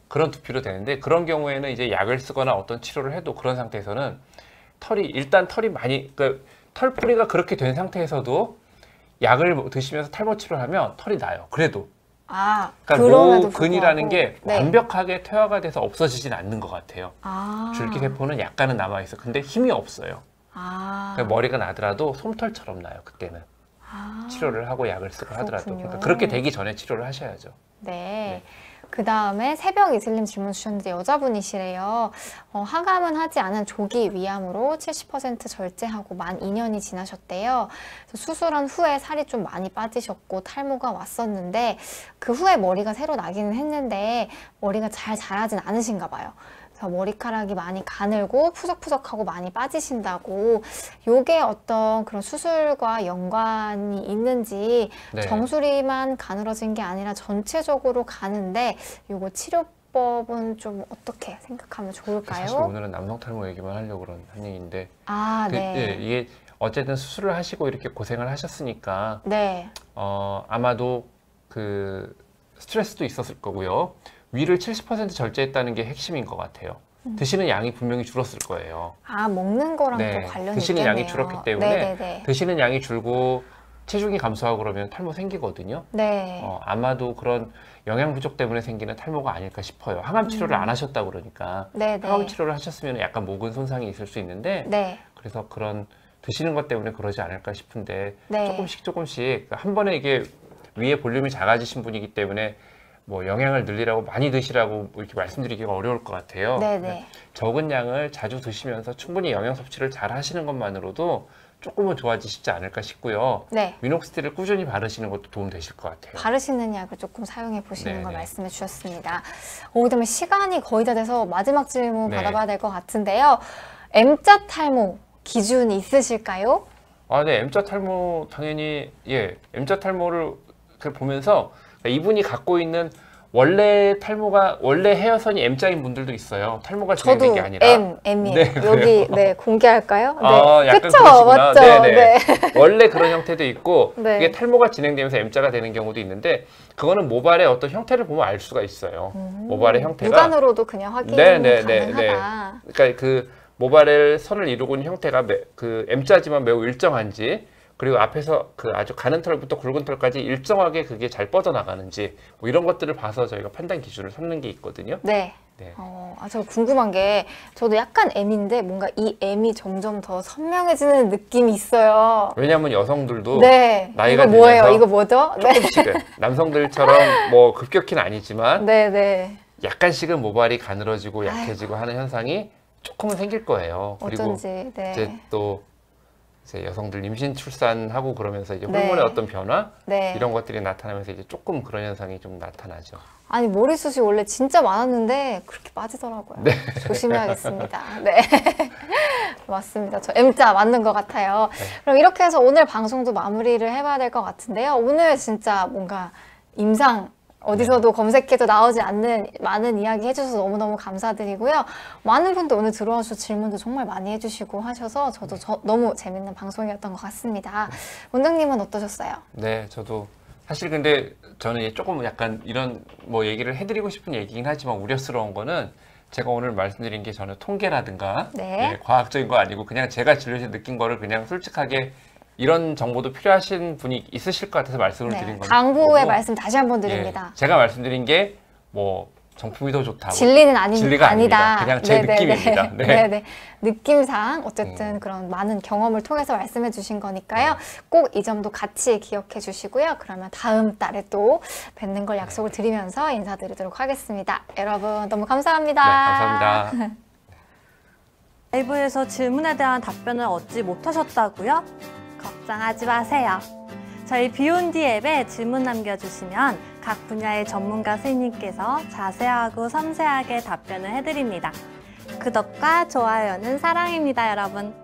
그런 두피로 되는데, 그런 경우에는 이제 약을 쓰거나 어떤 치료를 해도 그런 상태에서는 일단 털이 많이, 그 털뿌리가 그렇게 된 상태에서도 약을 드시면서 탈모 치료를 하면 털이 나요. 그래도. 그러니까 그럼에도 모근이라는 게 네. 완벽하게 퇴화가 돼서 없어지진 않는 것 같아요. 줄기세포는 약간은 남아있어. 근데 힘이 없어요. 그러니까 머리가 나더라도 솜털처럼 나요. 그때는. 치료를 하고 약을 쓰고 하더라도. 그러니까 그렇게 되기 전에 치료를 하셔야죠. 네. 그 다음에 새벽 이슬님 질문 주셨는데 여자분이시래요. 하감은 하지 않은 조기 위암으로 70% 절제하고 만 2년이 지나셨대요. 그래서 수술한 후에 살이 좀 많이 빠지셨고 탈모가 왔었는데, 그 후에 머리가 새로 나기는 했는데 머리가 잘 자라진 않으신가 봐요. 그래서 머리카락이 많이 가늘고 푸석푸석하고 많이 빠지신다고, 요게 어떤 그런 수술과 연관이 있는지, 네. 정수리만 가늘어진 게 아니라 전체적으로 가는데 요거 치료법은 좀 어떻게 생각하면 좋을까요? 사실 오늘은 남성 탈모 얘기만 하려고 한 얘기인데 네. 예, 이게 어쨌든 수술을 하시고 이렇게 고생을 하셨으니까 네. 아마도 그 스트레스도 있었을 거고요. 위를 70% 절제했다는 게 핵심인 것 같아요. 드시는 양이 분명히 줄었을 거예요. 먹는 거랑 네, 또 관련이 드시는 있겠네요. 양이 줄었기 때문에 네네네. 드시는 양이 줄고 체중이 감소하고 그러면 탈모 생기거든요. 네. 아마도 그런 영양 부족 때문에 생기는 탈모가 아닐까 싶어요. 항암 치료를 안 하셨다고 그러니까. 네네. 항암 치료를 하셨으면 약간 모근 손상이 있을 수 있는데 네. 그래서 그런 드시는 것 때문에 그러지 않을까 싶은데 네. 조금씩 한 번에 이게 위에 볼륨이 작아지신 분이기 때문에 뭐 영양을 늘리라고 많이 드시라고 이렇게 말씀드리기가 어려울 것 같아요. 네네. 적은 양을 자주 드시면서 충분히 영양 섭취를 잘 하시는 것만으로도 조금은 좋아지시지 않을까 싶고요. 네. 미녹시딜을 꾸준히 바르시는 것도 도움 되실 것 같아요. 바르시는 약을 조금 사용해 보시는 네네. 걸 말씀해 주셨습니다. 그다음에 시간이 거의 다 돼서 마지막 질문 네. 받아봐야 될 것 같은데요. M자 탈모 기준이 있으실까요? 네, M자 탈모 당연히 M자 탈모를 보면서 이분이 갖고 있는 원래 헤어선이 M자인 분들도 있어요. 탈모가 진행된 저도 게 아니라. M이에요. 네, 여기 네 공개할까요? 네. 약간 그쵸? 그러시구나. 맞죠? 네네. 네. 원래 그런 형태도 있고 네. 이게 탈모가 진행되면서 M자가 되는 경우도 있는데 그거는 모발의 어떤 형태를 보면 알 수가 있어요. 모발의 형태가 육안으로도 그냥 확인 가능하다. 그러니까 그 모발의 선을 이루고 있는 형태가 그 M자지만 매우 일정한지, 그리고 앞에서 그 아주 가는 털부터 굵은 털까지 일정하게 그게 잘 뻗어나가는지 뭐 이런 것들을 봐서 저희가 판단 기준을 삼는 게 있거든요. 네. 네. 저 궁금한 게 저도 약간 M인데 뭔가 이 M이 점점 더 선명해지는 느낌이 있어요. 왜냐하면 여성들도 네. 나이가 이거 뭐예요? 들면서 이거 뭐죠? 네. 조금씩은 남성들처럼 뭐 급격히는 아니지만 네, 네. 약간씩은 모발이 가늘어지고 약해지고 하는 현상이 조금은 생길 거예요. 그리고 어쩐지. 네. 이제 또 이제 여성들 임신 출산하고 그러면서 이제 네. 호르몬의 어떤 변화 네. 이런 것들이 나타나면서 이제 조금 그런 현상이 좀 나타나죠. 아니 머리숱이 원래 진짜 많았는데 그렇게 빠지더라고요. 네. 조심해야겠습니다. 네. 맞습니다. 저 M자 맞는 것 같아요. 네. 그럼 이렇게 해서 오늘 방송도 마무리를 해봐야 될 것 같은데요. 오늘 진짜 뭔가 임상 어디서도 검색해도 나오지 않는 많은 이야기 해주셔서 너무너무 감사드리고요. 많은 분들 오늘 들어와 주셔서 질문도 정말 많이 해주시고 하셔서 저도 너무 재밌는 방송이었던 것 같습니다. 원장님은 어떠셨어요? 네, 저도 사실 근데 저는 조금 약간 이런 뭐 얘기를 해드리고 싶은 얘기긴 하지만 우려스러운 거는 제가 오늘 말씀드린 게 저는 통계라든가 네. 과학적인 거 아니고 그냥 제가 진료에서 느낀 거를 그냥 솔직하게 이런 정보도 필요하신 분이 있으실 것 같아서 말씀을 드린 겁니다. 당부의 말씀 다시 한번 드립니다. 제가 말씀드린 게 뭐 정품이 더 좋다. 진리는 진리가 아니다. 그냥 제 느낌입니다. 네. 네네. 느낌상 어쨌든 그런 많은 경험을 통해서 말씀해 주신 거니까요. 꼭 이 점도 같이 기억해 주시고요. 그러면 다음 달에 또 뵙는 걸 약속을 드리면서 인사드리도록 하겠습니다. 여러분 너무 감사합니다. 네, 감사합니다. 라이브에서 질문에 대한 답변을 얻지 못하셨다고요? 걱정하지 마세요. 저희 비욘디 앱에 질문 남겨주시면 각 분야의 전문가 선생님께서 자세하고 섬세하게 답변을 해드립니다. 구독과 좋아요는 사랑입니다, 여러분.